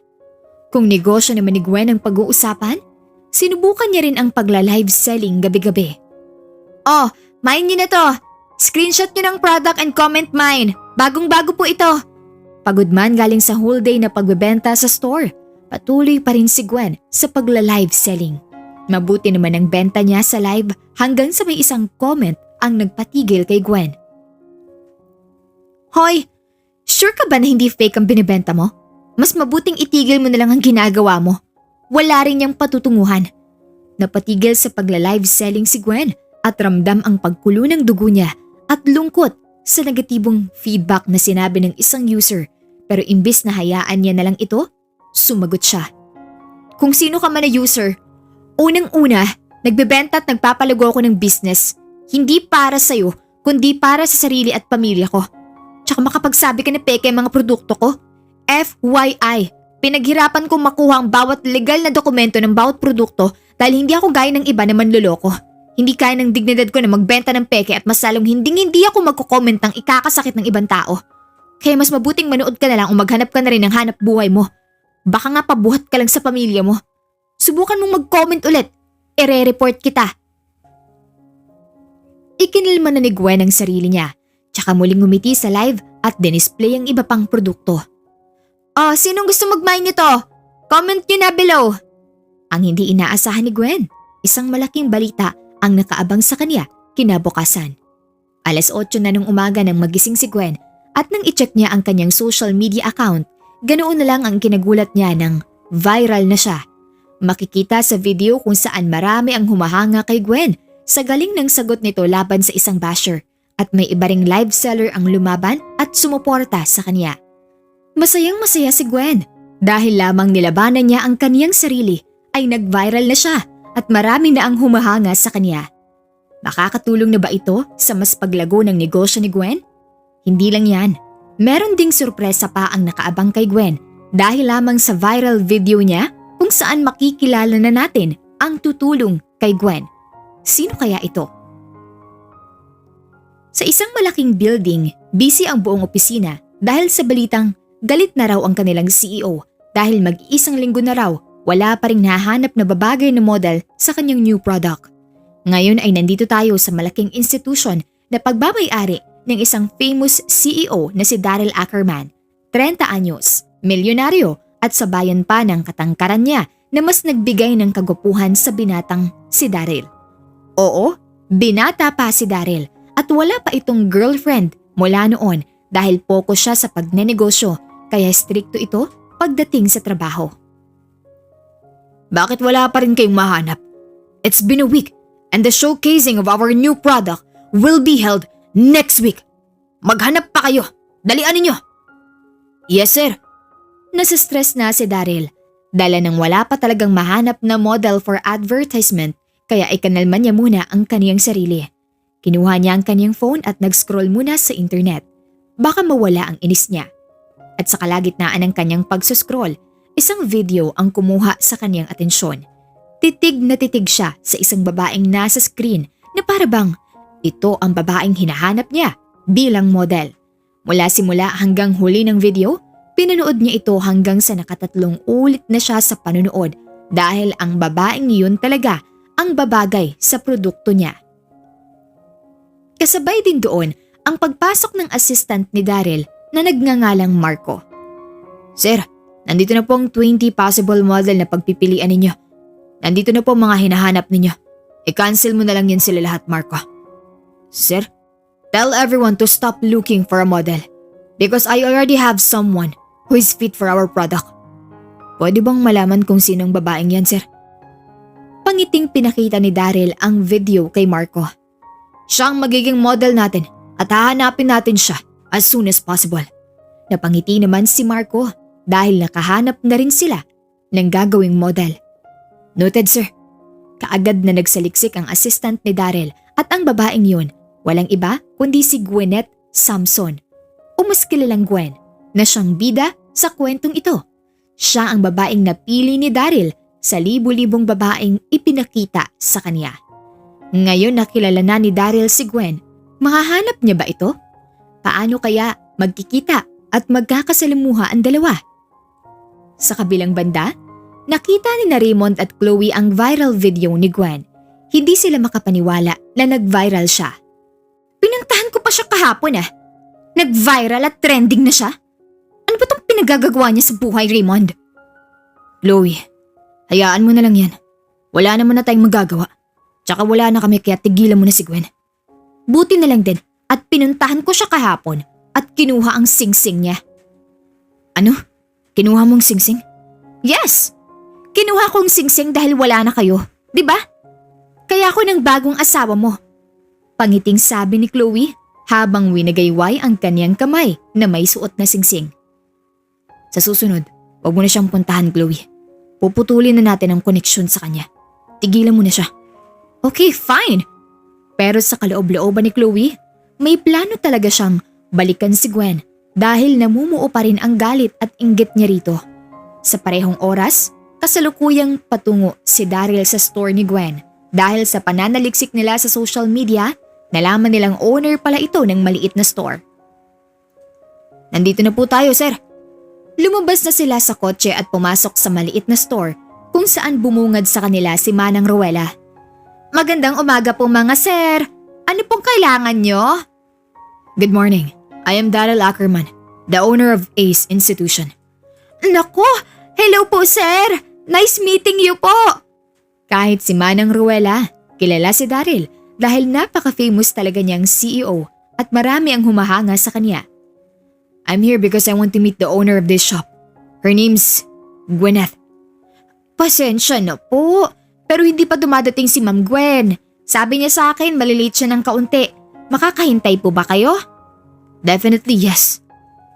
Kung negosyo naman ni Gwen ang pag-uusapan, sinubukan niya rin ang pagla-live selling gabi-gabi. Oh, mine niyo na to. Screenshot niyo ng product and comment mine. Bagong-bago po ito. Pagod man galing sa whole day na pagbebenta sa store, patuloy pa rin si Gwen sa pagla-live selling. Mabuti naman ang benta niya sa live hanggang sa may isang comment ang nagpatigil kay Gwen. Hoy, sure ka ba na hindi fake ang binibenta mo? Mas mabuting itigil mo na lang ang ginagawa mo. Wala rin niyang patutunguhan. Napatigil sa pagla-live selling si Gwen at ramdam ang pagkulo ng dugo niya at lungkot sa negatibong feedback na sinabi ng isang user pero imbis na hayaan niya na lang ito, sumagot siya. Kung sino ka man na user, unang-una, nagbebenta at nagpapalago ako ng business. Hindi para sa'yo, kundi para sa sarili at pamilya ko. Tsaka makapagsabi ka na peke ang mga produkto ko. FYI, pinaghirapan kong makuha ang bawat legal na dokumento ng bawat produkto dahil hindi ako gaya ng iba na manloloko. Hindi kaya ng dignidad ko na magbenta ng peke at mas lalong hindi ako magko-comment ng ikakasakit ng ibang tao. Kaya mas mabuting manood ka na lang o maghanap ka na rin ng hanap buhay mo. Baka nga pabuhat ka lang sa pamilya mo. Subukan mong mag-comment ulit. Ire-report kita. Ikinilma na ni Gwen ang sarili niya. Tsaka muling ngumiti sa live at dinisplay ang iba pang produkto. Oh, sinong gusto mag-mine nito? Comment nyo na below. Ang hindi inaasahan ni Gwen, isang malaking balita ang nakaabang sa kanya kinabukasan. 8:00 na ng umaga nang magising si Gwen at nang i-check niya ang kanyang social media account, ganoon na lang ang kinagulat niya nang viral na siya. Makikita sa video kung saan marami ang humahanga kay Gwen sa galing ng sagot nito laban sa isang basher at may iba ring live seller ang lumaban at sumuporta sa kanya. Masayang masaya si Gwen dahil lamang nilabanan niya ang kaniyang sarili ay nag-viral na siya at marami na ang humahanga sa kanya. Makakatulong na ba ito sa mas paglago ng negosyo ni Gwen? Hindi lang yan. Meron ding sorpresa pa ang nakaabang kay Gwen dahil lamang sa viral video niya kung saan makikilala na natin ang tutulong kay Gwen. Sino kaya ito? Sa isang malaking building, busy ang buong opisina dahil sa balitang galit na raw ang kanilang CEO dahil mag-isang linggo na raw wala pa ring nahanap na babagay na model sa kanyang new product. Ngayon ay nandito tayo sa malaking institusyon na pagbabayari ng isang famous CEO na si Daryl Ackerman, 30 anyos, milyonaryo at sabayan pa ng katangkaran niya na mas nagbigay ng kagupuhan sa binatang si Daryl. Oo, binata pa si Daryl at wala pa itong girlfriend mula noon dahil focus siya sa pagnenegosyo kaya strikto ito pagdating sa trabaho. Bakit wala pa rin kayong mahanap? It's been a week and the showcasing of our new product will be held next week. Maghanap pa kayo. Dalian ninyo. Yes sir. Nasa-stress na si Daryl. Dala nang wala pa talagang mahanap na model for advertisement kaya ikanalma niya muna ang kaniyang sarili. Kinuha niya ang kaniyang phone at nag-scroll muna sa internet. Baka mawala ang inis niya. At sa kalagitnaan ng kanyang pagsuscroll, isang video ang kumuha sa kaniyang atensyon. Titig na titig siya sa isang babaeng nasa screen na parabang ito ang babaeng hinahanap niya bilang model. Mula simula hanggang huli ng video, pinanood niya ito hanggang sa nakatatlong ulit na siya sa panonood dahil ang babaeng yun talaga ang babagay sa produkto niya. Kasabay din doon ang pagpasok ng assistant ni Daryl na nagngangalang Marco. Sir, nandito na po ang 20 possible model na pagpipilian ninyo. Nandito na po mga hinahanap ninyo. I-cancel mo na lang yan sila lahat, Marco. Sir, tell everyone to stop looking for a model because I already have someone who is fit for our product. Pwede bang malaman kung sinong babaeng yan, sir? Pangiting pinakita ni Daryl ang video kay Marco. Siya ang magiging model natin at hahanapin natin siya as soon as possible. Napangiti naman si Marco dahil nakahanap na rin sila ng gagawing model. Noted sir. Kaagad na nagsaliksik ang assistant ni Daryl at ang babaeng yun, walang iba kundi si Gwyneth Samson. O mas kilalang Gwen na siyang bida sa kwentong ito. Siya ang babaeng napili ni Daryl sa libu-libong babaeng ipinakita sa kanya. Ngayon nakilala na ni Daryl si Gwen. Mahahanap niya ba ito? Paano kaya magkikita at magkakasalamuha ang dalawa? Sa kabilang banda, nakita ni Raymond at Chloe ang viral video ni Gwen. Hindi sila makapaniwala na nag-viral siya. Pinuntahan ko pa siya kahapon Nag-viral at trending na siya. Ano ba itong pinagagagawa niya sa buhay, Raymond? Chloe, hayaan mo na lang yan. Wala naman na tayong magagawa. Tsaka wala na kami kaya tigilan mo na si Gwen. Buti na lang din at pinuntahan ko siya kahapon at kinuha ang singsing niya. Ano? Kinuha mong singsing? Yes! Kinuha kong singsing dahil wala na kayo, di ba? Kaya ako ng bagong asawa mo. Pangiting sabi ni Chloe habang winagayway ang kanyang kamay na may suot na singsing. Sa susunod, huwag mo na siyang puntahan, Chloe. Puputulin na natin ang koneksyon sa kanya. Tigilan mo na siya. Okay, fine. Pero sa kaloob-looban ni Chloe, may plano talaga siyang balikan si Gwen dahil namumuo pa rin ang galit at inggit niya rito. Sa parehong oras, kasalukuyang patungo si Daryl sa store ni Gwen dahil sa pananaliksik nila sa social media, nalaman nilang owner pala ito ng maliit na store. Nandito na po tayo, sir. Lumabas na sila sa kotse at pumasok sa maliit na store kung saan bumungad sa kanila si Manang Rowella. Magandang umaga po mga sir. Ano pong kailangan nyo? Good morning. I am Daryl Ackerman, the owner of Ace Institution. Nako, hello po sir. Nice meeting you po. Kahit si Manang Rowella, kilala si Daryl dahil napaka-famous talaga niyang CEO at marami ang humahanga sa kanya. I'm here because I want to meet the owner of this shop. Her name's Gwyneth. Pasensya na po, pero hindi pa dumadating si Ma'am Gwen. Sabi niya sa akin malilate siya ng kaunti. Makakahintay po ba kayo? Definitely yes.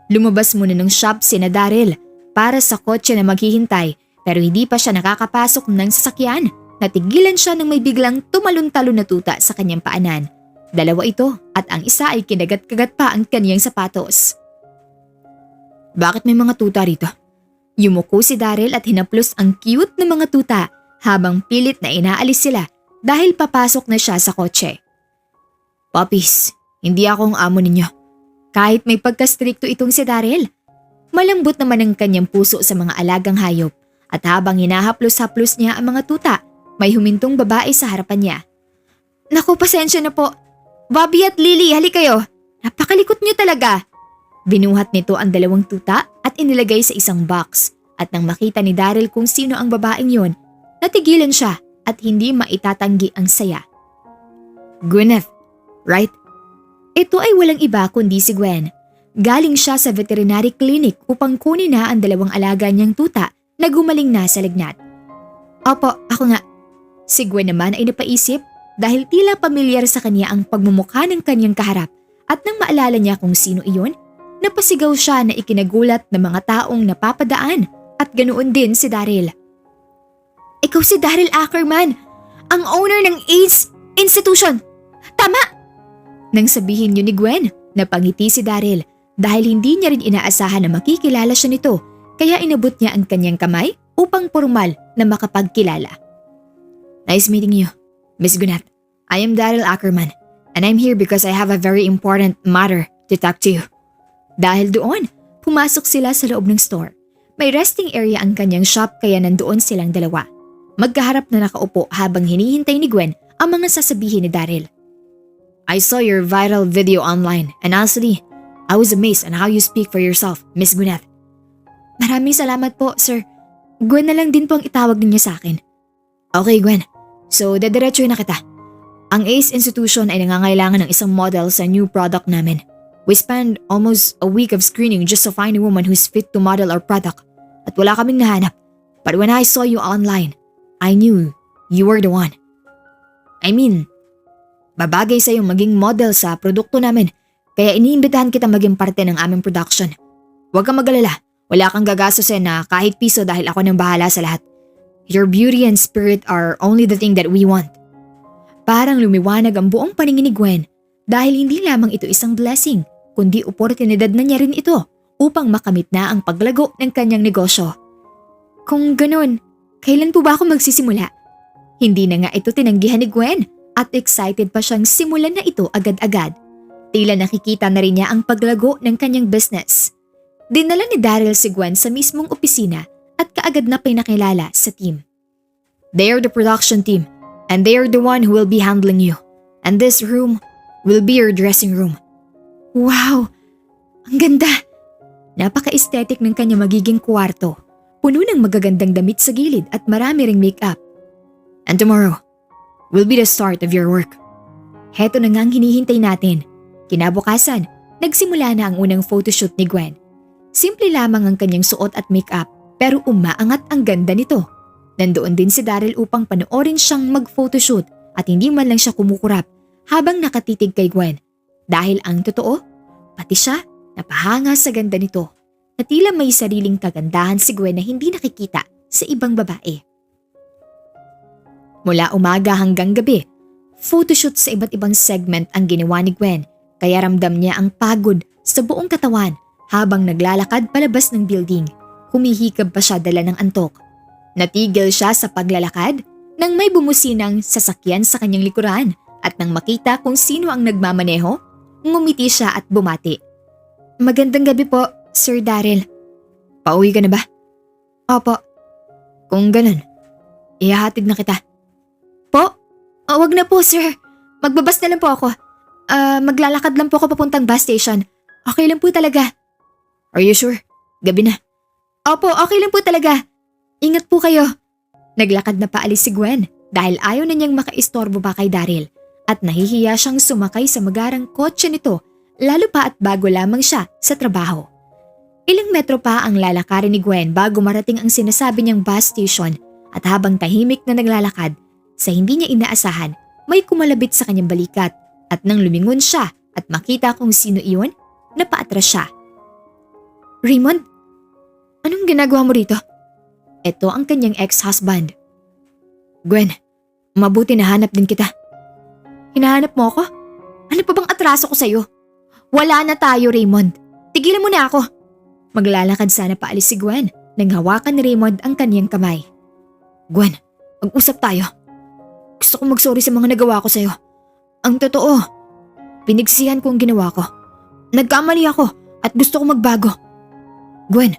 Lumabas muna ng shop sina Daryl para sa kotse na maghihintay pero hindi pa siya nakakapasok ng sasakyan. Natigilan siya nang may biglang tumalon-talon na tuta sa kanyang paanan. Dalawa ito at ang isa ay kinagat-kagat pa ang kaniyang sapatos. Bakit may mga tuta rito? Yumuko si Daryl at hinaplos ang cute na mga tuta habang pilit na inaalis sila dahil papasok na siya sa kotse. Puppies, hindi ako ang amo ninyo. Kahit may pagkastrikto itong si Daryl. Malambot naman ang kanyang puso sa mga alagang hayop at habang hinahaplos-haplos niya ang mga tuta, may humintong babae sa harapan niya. Naku, pasensya na po. Bobby at Lily, hali kayo. Napakalikot niyo talaga. Binuhat nito ang dalawang tuta at inilagay sa isang box at nang makita ni Daryl kung sino ang babaeng yon, natigilan siya at hindi maitatanggi ang saya. Gwyneth, right? Ito ay walang iba kundi si Gwen. Galing siya sa veterinary clinic upang kunin na ang dalawang alaga niyang tuta na gumaling na sa lagnat. Opo, ako nga. Si Gwen naman ay napaisip dahil tila pamilyar sa kanya ang pagmumukha ng kanyang kaharap at nang maalala niya kung sino iyon, napasigaw siya na ikinagulat ng mga taong napapadaan at ganoon din si Daryl. Ikaw si Daryl Ackerman, ang owner ng AIDS Institution. Tama! Nang sabihin niyo ni Gwen, napangiti si Daryl dahil hindi niya rin inaasahan na makikilala siya nito kaya inabot niya ang kanyang kamay upang formal na makapagkilala. Nice meeting you, Miss Gwyneth. I am Daryl Ackerman and I'm here because I have a very important matter to talk to you. Dahil doon, pumasok sila sa loob ng store. May resting area ang kanyang shop kaya nandoon silang dalawa. Magkaharap na nakaupo habang hinihintay ni Gwen ang mga sasabihin ni Daryl. I saw your viral video online and honestly, I was amazed on how you speak for yourself, Miss Gwyneth. Maraming salamat po, sir. Gwen na lang din po ang itawag ninyo sa akin. Okay, Gwen. So, dediretso na kita. Ang ACE Institution ay nangangailangan ng isang model sa new product namin. We spent almost a week of screening just to find a woman who's fit to model our product. At wala kaming nahanap. But when I saw you online, I knew you were the one. I mean, babagay sa'yo maging model sa produkto namin. Kaya iniimbitahan kita maging parte ng aming production. Huwag kang mag-alala. Wala kang gagastusin na kahit piso dahil ako nang bahala sa lahat. Your beauty and spirit are only the thing that we want. Parang lumiwanag ang buong paningin ni Gwen dahil hindi lamang ito isang blessing, kundi oportunidad na niya rin ito upang makamit na ang paglago ng kanyang negosyo. Kung ganun, kailan po ba ako magsisimula? Hindi na nga ito tinanggihan ni Gwen at excited pa siyang simulan na ito agad-agad. Tila nakikita na rin niya ang paglago ng kanyang business. Dinala ni Daryl si Gwen sa mismong opisina at kaagad na pinakilala sa team. They are the production team and they are the one who will be handling you. And this room will be your dressing room. Wow! Ang ganda! Napaka-aesthetic ng kanya magiging kwarto. Puno ng magagandang damit sa gilid at marami ring makeup. And tomorrow will be the start of your work. Heto na nga ang hinihintay natin. Kinabukasan, nagsimula na ang unang photoshoot ni Gwen. Simple lamang ang kanyang suot at makeup pero umaangat ang ganda nito. Nandoon din si Daryl upang panoorin siyang mag-photoshoot at hindi man lang siya kumukurap habang nakatitig kay Gwen. Dahil ang totoo, pati siya napahanga sa ganda nito na tila may sariling kagandahan si Gwen na hindi nakikita sa ibang babae. Mula umaga hanggang gabi, photoshoot sa iba't ibang segment ang ginawa ni Gwen kaya ramdam niya ang pagod sa buong katawan habang naglalakad palabas ng building. Humihikab pa siya dala ng antok. Natigil siya sa paglalakad nang may bumusinang sasakyan sa kanyang likuran at nang makita kung sino ang nagmamaneho, ngumiti siya at bumati. Magandang gabi po, Sir Daryl. Pauwi ka na ba? Opo. Kung ganun, ihahatid na kita. Po? Wag na po, sir. Magbabas na lang po ako. Maglalakad lang po ako papuntang bus station. Okay lang po talaga. Are you sure? Gabi na. Opo, okay lang po talaga. Ingat po kayo. Naglakad na paalis si Gwen dahil ayaw na niyang makaistorbo pa kay Daryl at nahihiya siyang sumakay sa magarang kotse nito lalo pa at bago lamang siya sa trabaho. Ilang metro pa ang lalakarin ni Gwen bago marating ang sinasabi niyang bus station at habang tahimik na naglalakad sa hindi niya inaasahan, may kumalabit sa kanyang balikat at nang lumingon siya at makita kung sino iyon, napaatras siya. Raymond, anong ginagawa mo rito? Ito ang kanyang ex-husband. Gwen, mabuti nahanap din kita. Hinahanap mo ako? Ano pa bang atraso ko sa'yo? Wala na tayo, Raymond. Tigilan mo na ako. Maglalakad sana paalis si Gwen nang hawakan ni Raymond ang kanyang kamay. Gwen, mag-usap tayo. Gusto kong mag-sorry sa mga nagawa ko sa'yo. Ang totoo, pinagsisihan ko ang ginawa ko. Nagkamali ako at gusto ko magbago. Gwen,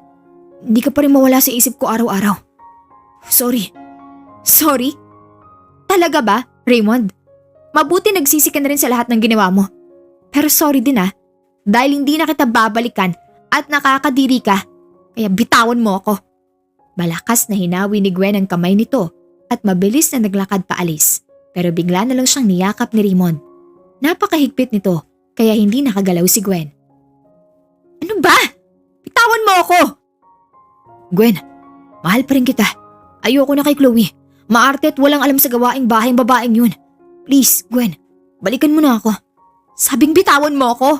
hindi ka pa rin mawala sa isip ko araw-araw. Sorry. Sorry? Talaga ba, Raymond? Mabuti nagsisi ka na rin sa lahat ng ginawa mo. Pero sorry din dahil hindi na kita babalikan at nakakadiri ka, kaya bitawan mo ako. Malakas na hinawi ni Gwen ang kamay nito at mabilis na naglakad paalis, pero bigla na lang siyang niyakap ni Raymond. Napakahigpit nito kaya hindi nakagalaw si Gwen. Ano ba? Bitawan mo ako! Gwen, mahal pa rin kita. Ayoko na kay Chloe. Maarte at walang alam sa gawaing bahay ang babaeng yun. Please, Gwen, balikan mo na ako. Sabing bitawan mo ako!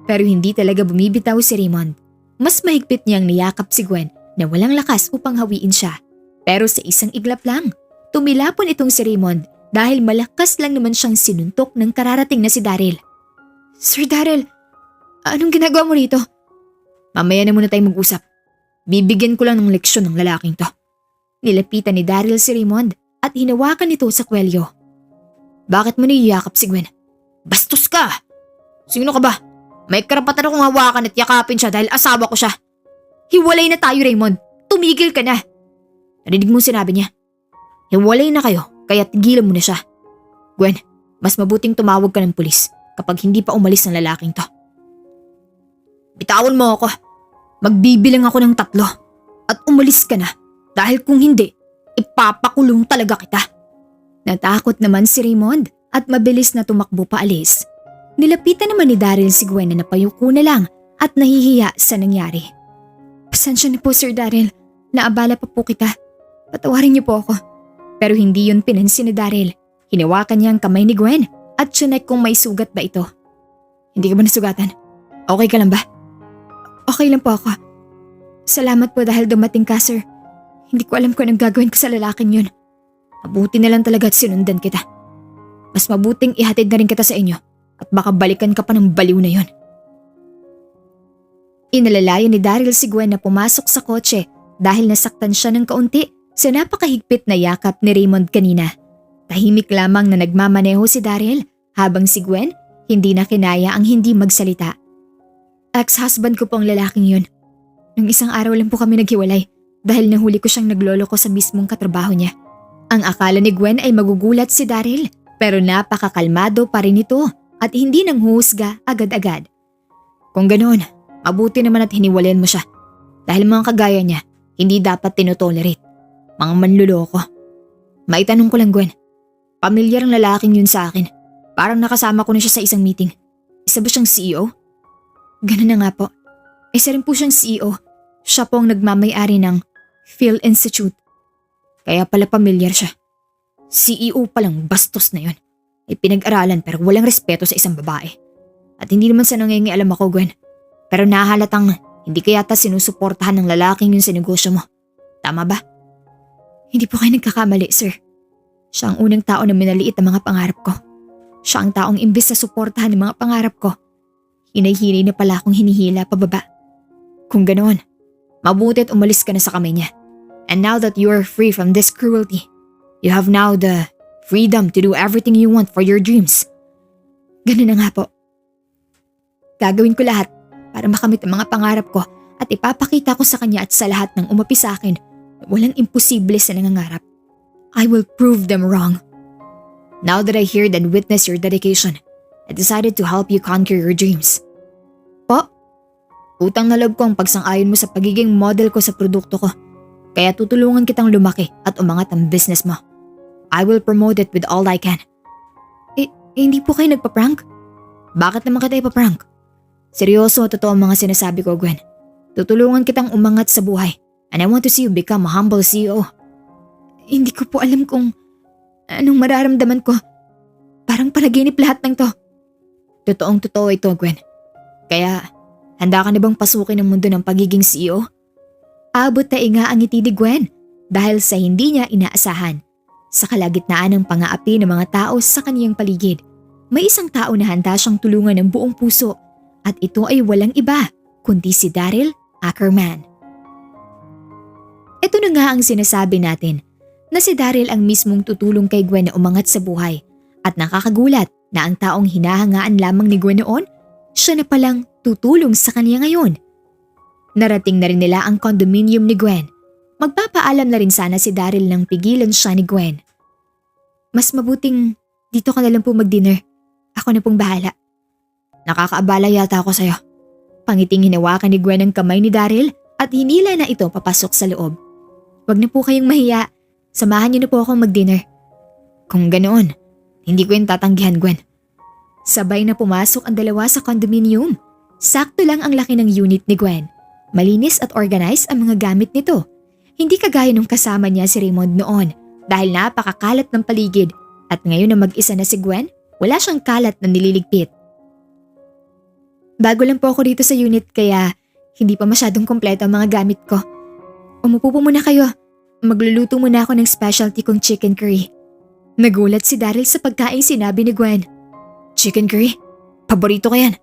Pero hindi talaga bumibitaw si Raymond. Mas mahigpit niyang niyakap si Gwen na walang lakas upang hawiin siya. Pero sa isang iglap lang, tumilapon itong si Raymond dahil malakas lang naman siyang sinuntok ng kararating na si Daryl. Sir Daryl, anong ginagawa mo rito? Mamaya na muna tayo mag-usap. Bibigyan ko lang ng leksyon ng lalaking to. Nilapitan ni Daryl si Raymond at hinawakan ito sa kwelyo. Bakit mo niyakap si Gwen? Bastos ka! Sino ka ba? May karapatan akong hawakan at yakapin siya dahil asawa ko siya. Hiwalay na tayo, Raymond. Tumigil ka na. Narinig mo sinabi niya. Hiwalay na kayo kaya tigilan mo na siya. Gwen, mas mabuting tumawag ka ng pulis kapag hindi pa umalis ng lalaking to. Bitawan mo ako. Magbibilang ako ng 3 at umalis ka na dahil kung hindi, ipapakulong talaga kita. Natakot naman si Raymond at mabilis na tumakbo paalis. Nilapitan naman ni Daryl si Gwen na napayuko na lang at nahihiya sa nangyari. Pasensya na po, Sir Daryl. Naabala pa po kita. Patawarin niyo po ako. Pero hindi yun pinansin ni Daryl. Hinawakan niya ang kamay ni Gwen at chinek kung may sugat ba ito. Hindi ka ba nasugatan? Okay ka lang ba? Okay lang po ako. Salamat po dahil dumating ka, sir. Hindi ko alam kung anong gagawin ko sa lalaking yun. Mabuti na lang talaga at sinundan kita. Mas mabuting ihatid na rin kita sa inyo at baka balikan ka pa ng baliw na yun. Inalalayan ni Daryl si Gwen na pumasok sa kotse dahil nasaktan siya ng kaunti sa napakahigpit na yakap ni Raymond kanina. Tahimik lamang na nagmamaneho si Daryl habang si Gwen hindi na kinaya ang hindi magsalita. Ex-husband ko po ang lalaking yun. Nung isang araw lang po kami naghiwalay dahil nahuli ko siyang nagloloko sa mismong katrabaho niya. Ang akala ni Gwen ay magugulat si Daryl pero napakakalmado pa rin ito at hindi nang huhusga agad-agad. Kung ganoon, mabuti naman at hiniwalayan mo siya. Dahil mga kagaya niya, hindi dapat tinotolerate. Mga manluloko. Maitanong ko lang, Gwen. Pamilyar ang lalaking yun sa akin. Parang nakasama ko na siya sa isang meeting. Isa ba siyang CEO? Ganun na nga po. Isa rin po siyang CEO. Siya po ang nagmamay-ari ng Phil Institute. Kaya pala pamilyar siya. CEO palang bastos na yun. Ay pinag-aralan pero walang respeto sa isang babae. At hindi naman sa nangingialam ako, Gwen. Pero nahalatang hindi ka yata sinusuportahan ng lalaking yun sa negosyo mo. Tama ba? Hindi po kayo nagkakamali, sir. Siya ang unang tao na minaliit ang mga pangarap ko. Siya ang taong imbis na suportahan ng mga pangarap ko, hinay-hinay na pala akong hinihila pababa. Kung ganoon, mabuti at umalis ka na sa kamay niya. And now that you are free from this cruelty, you have now the freedom to do everything you want for your dreams. Ganun na nga po. Gagawin ko lahat para makamit ang mga pangarap ko at ipapakita ko sa kanya at sa lahat ng umapi sa akin na walang imposible sa nangangarap. I will prove them wrong. Now that I heard and witnessed your dedication, I decided to help you conquer your dreams. Po? Utang na loob ko ang pagsang-ayon mo sa pagiging model ko sa produkto ko. Kaya tutulungan kitang lumaki at umangat ang business mo. I will promote it with all I can. Hindi po kayo nagpa-prank? Bakit naman kita ipaprank? Seryoso at totoo ang mga sinasabi ko, Gwen. Tutulungan kitang umangat sa buhay and I want to see you become a humble CEO. Hindi ko po alam kung anong mararamdaman ko. Parang panaginip lahat ng to. Totoong totoo ito, Gwen. Kaya, handa ka na bang pasukin ang mundo ng pagiging CEO? Abot na inga ang ngiti ni Gwen dahil sa hindi niya inaasahan. Sa kalagitnaan ng pang-aapi ng mga tao sa kaniyang paligid, may isang tao na handa siyang tulungan ng buong puso at ito ay walang iba kundi si Daryl Ackerman. Ito na nga ang sinasabi natin na si Daryl ang mismong tutulong kay Gwen na umangat sa buhay at nakakagulat na ang taong hinahangaan lamang ni Gwen noon, siya na palang tutulong sa kanya ngayon. Narating na rin nila ang condominium ni Gwen. Magpapaalam na rin sana si Daryl nang pigilan siya ni Gwen. Mas mabuting dito ka na lang po mag-dinner. Ako na pong bahala. Nakakaabala yata ako sa'yo. Pangiting hinawakan ni Gwen ang kamay ni Daryl at hinila na ito papasok sa loob. Wag na po kayong mahiya. Samahan niyo na po ako mag-dinner. Kung ganoon, hindi ko yung tatanggihan, Gwen. Sabay na pumasok ang dalawa sa condominium. Sakto lang ang laki ng unit ni Gwen. Malinis at organized ang mga gamit nito. Hindi kagaya nung kasama niya si Raymond noon dahil napakakalat ng paligid at ngayon na mag-isa na si Gwen, wala siyang kalat na nililigpit. Bago lang po ako dito sa unit kaya hindi pa masyadong kompleto ang mga gamit ko. Umupo po muna kayo. Magluluto muna ako ng specialty kong chicken curry. Nagulat si Daryl sa pagkaing sinabi ni Gwen. Chicken curry? Paborito ko yan.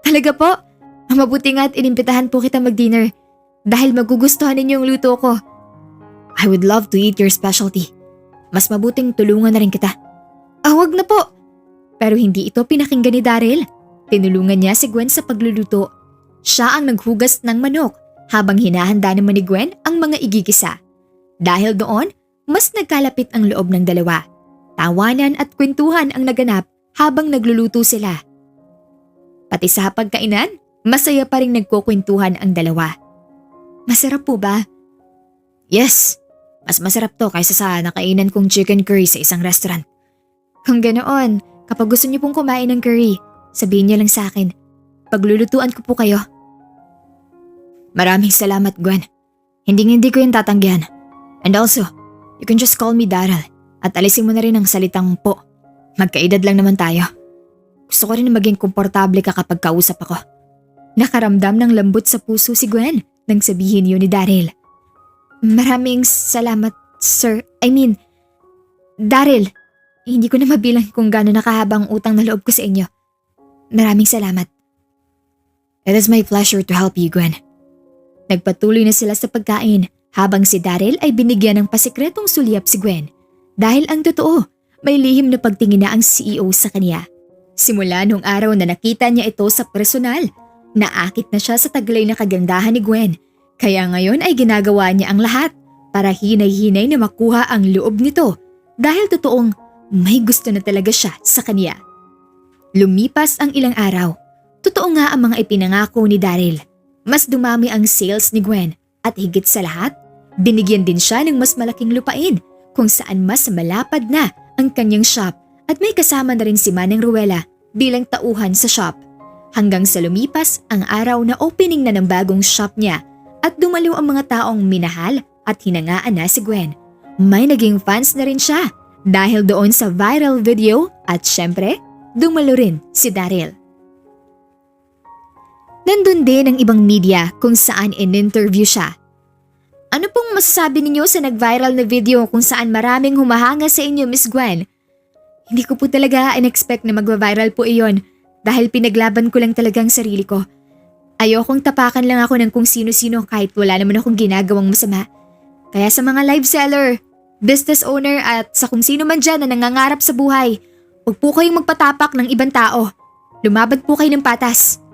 Talaga po? Mabuti nga at inimbitahan po kita mag-dinner dahil magugustuhan ninyo yung luto ko. I would love to eat your specialty. Mas mabuting tulungan na rin kita. Wag na po. Pero hindi ito pinakinggan ni Daryl. Tinulungan niya si Gwen sa pagluluto. Siya ang naghugas ng manok habang hinahanda naman ni Gwen ang mga igigisa. Dahil doon, mas nagkalapit ang loob ng dalawa. Tawanan at kwentuhan ang naganap habang nagluluto sila. Pati sa pagkainan, masaya pa rin nagkukwentuhan ang dalawa. Masarap po ba? Yes, mas masarap to kaysa sa nakainan kong chicken curry sa isang restaurant. Kung ganoon, kapag gusto niyo pong kumain ng curry, sabihin niyo lang sa akin. Paglulutuan ko po kayo. Maraming salamat, Gwen. Hindi ko yung tatanggihan. And also, you can just call me Daryl at alisin mo na rin ang salitang po. Magkaedad lang naman tayo. Gusto ko rin maging komportable ka kapag kausap ako. Nakaramdam ng lambot sa puso si Gwen nang sabihin yun ni Daryl. Maraming salamat, sir. Daryl, hindi ko na mabilang kung gaano nakahabang utang na loob ko sa inyo. Maraming salamat. It is my pleasure to help you, Gwen. Nagpatuloy na sila sa pagkain habang si Daryl ay binigyan ng pasikretong sulyap si Gwen. Dahil ang totoo, may lihim na pagtingin na ang CEO sa kanya. Simula nung araw na nakita niya ito sa personal, naakit na siya sa taglay na kagandahan ni Gwen. Kaya ngayon ay ginagawa niya ang lahat para hinay-hinay na makuha ang loob nito dahil totoong may gusto na talaga siya sa kanya. Lumipas ang ilang araw. Totoo nga ang mga ipinangako ni Daryl. Mas dumami ang sales ni Gwen at higit sa lahat, binigyan din siya ng mas malaking lupain kung saan mas malapad na ang kanyang shop at may kasama na rin si Manang Ruela bilang tauhan sa shop. Hanggang sa lumipas ang araw na opening na ng bagong shop niya at dumalo ang mga taong minahal at hinangaan na si Gwen. May naging fans na rin siya dahil doon sa viral video at syempre, dumalo rin si Daryl. Nandun din ang ibang media kung saan in-interview siya. Ano pong masasabi ninyo sa nag-viral na video kung saan maraming humahanga sa inyo, Miss Gwen? Hindi ko po talaga in-expect na mag-viral po iyon dahil pinaglaban ko lang talaga ang sarili ko. Ayokong tapakan lang ako ng kung sino-sino kahit wala naman akong ginagawang masama. Kaya sa mga live seller, business owner at sa kung sino man dyan na nangangarap sa buhay, huwag po kayong magpatapak ng ibang tao. Lumabad po kayo ng patas.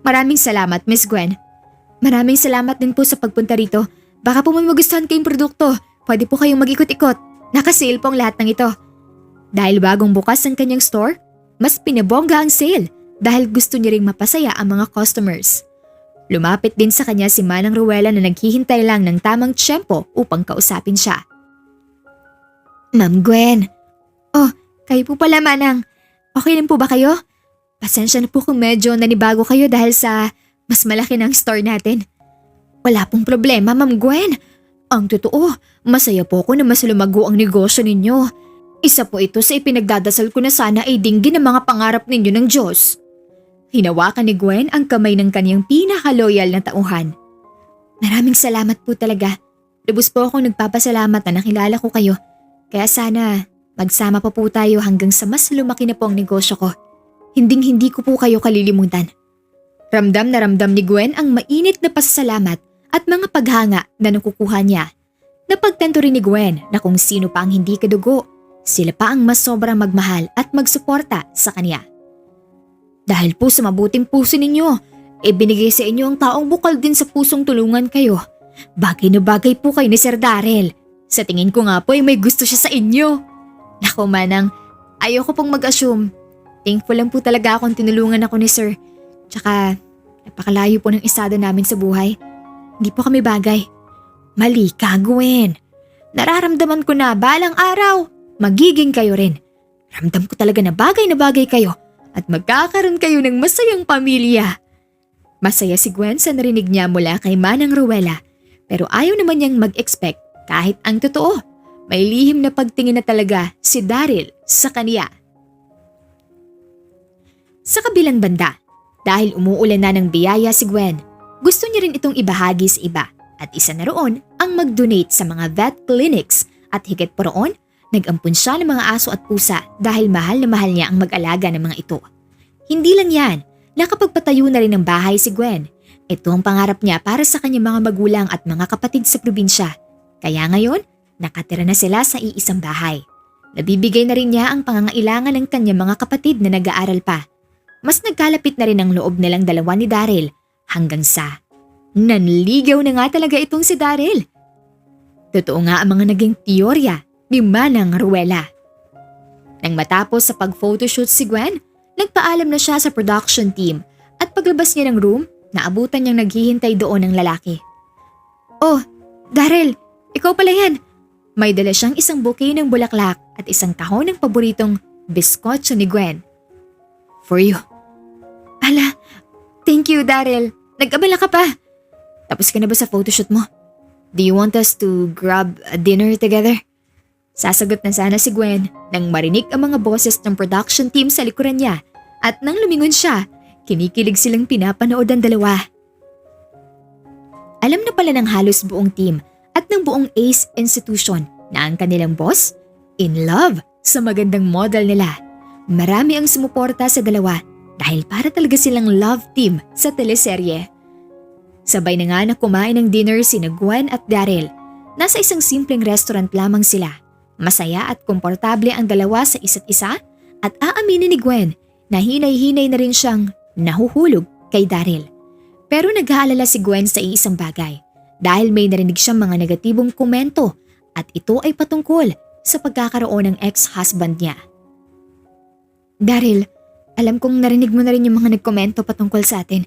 Maraming salamat, Miss Gwen. Maraming salamat din po sa pagpunta rito. Baka po may magustuhan kayong produkto. Pwede po kayong mag-ikot-ikot. Naka-sale po ang lahat ng ito. Dahil bagong bukas ang kanyang store, mas pinabongga ang sale dahil gusto niya ring mapasaya ang mga customers. Lumapit din sa kanya si Manang Ruela na naghihintay lang ng tamang tiyempo upang kausapin siya. Ma'am Gwen. Oh, kayo po pala, Manang. Okay lang po ba kayo? Pasensya na po kung medyo nanibago kayo dahil sa mas malaki ng store natin. Wala pong problema, Ma'am Gwen. Ang totoo, masaya po ako na mas lumago ang negosyo ninyo. Isa po ito sa ipinagdadasal ko na sana ay dinggin ang mga pangarap ninyo ng Diyos. Hinawakan ni Gwen ang kamay ng kanyang pinaka-loyal na tauhan. Maraming salamat po talaga. Lubos po akong nagpapasalamat na nakilala ko kayo. Kaya sana magsama pa po tayo hanggang sa mas lumaki na po ang negosyo ko. Hinding-hindi ko po kayo kalilimutan. Ramdam na ramdam ni Gwen ang mainit na pasasalamat at mga paghanga na nakukuha niya. Napagtanto rin ni Gwen na kung sino pa ang hindi kadugo, sila pa ang mas sobrang magmahal at magsuporta sa kanya. Dahil po sa mabuting puso ninyo, binigay sa inyo ang taong bukal din sa pusong tulungan kayo. Bagay na bagay po kayo ni Sir Daryl. Sa tingin ko nga po ay may gusto siya sa inyo. Naku Manang, ayoko pong mag-assume. Thankful lang po talaga akong tinulungan ako ni Sir. Tsaka napakalayo po ng estado namin sa buhay. Hindi po kami bagay. Mali ka, Gwen. Nararamdaman ko na balang araw, magiging kayo rin. Ramdam ko talaga na bagay kayo at magkakaroon kayo ng masayang pamilya. Masaya si Gwen sa narinig niya mula kay Manang Rowella, pero ayaw naman niyang mag-expect kahit ang totoo. May lihim na pagtingin na talaga si Daryl sa kaniya. Sa kabilang banda, dahil umuulan na ng biyaya si Gwen, gusto niya rin itong ibahagi sa iba at isa na roon ang mag-donate sa mga vet clinics at higit pa roon, nag-ampun siya ng mga aso at pusa dahil mahal na mahal niya ang mag-alaga ng mga ito. Hindi lang yan, nakapagpatayo na rin ng bahay si Gwen. Ito ang pangarap niya para sa kanyang mga magulang at mga kapatid sa probinsya. Kaya ngayon, nakatira na sila sa iisang bahay. Nabibigay na rin niya ang pangangailangan ng kanyang mga kapatid na nag-aaral pa. Mas nagkalapit na rin ang loob nilang dalawa ni Daryl hanggang sa nanligaw na nga talaga itong si Daryl. Totoo nga ang mga naging teorya ni Manang Rowella. Nang matapos sa pag-photoshoot si Gwen, nagpaalam na siya sa production team at paglabas niya ng room, naabutan niyang naghihintay doon ng lalaki. Oh, Daryl, ikaw pala yan. May dala siyang isang bouquet ng bulaklak at isang kahon ng paboritong biskotso ni Gwen. For you. Ala, thank you Daryl. Nag-abala ka pa. Tapos ka na ba sa photoshoot mo? Do you want us to grab a dinner together? Sasagot na sana si Gwen nang marinig ang mga boses ng production team sa likuran niya at nang lumingon siya, kinikilig silang pinapanood ang dalawa. Alam na pala ng halos buong team at ng buong ACE Institution na ang kanilang boss, in love sa magandang model nila. Marami ang sumuporta sa dalawa dahil para talaga silang love team sa teleserye. Sabay na nga na kumain ng dinner sina Gwen at Daryl. Nasa isang simpleng restaurant lamang sila. Masaya at komportable ang dalawa sa isa't isa at aaminin ni Gwen na hinay-hinay na rin siyang nahuhulog kay Daryl. Pero nag-aalala si Gwen sa iisang bagay dahil may narinig siyang mga negatibong komento at ito ay patungkol sa pagkakaroon ng ex-husband niya. Daryl, alam kong narinig mo na rin yung mga nagkomento patungkol sa atin.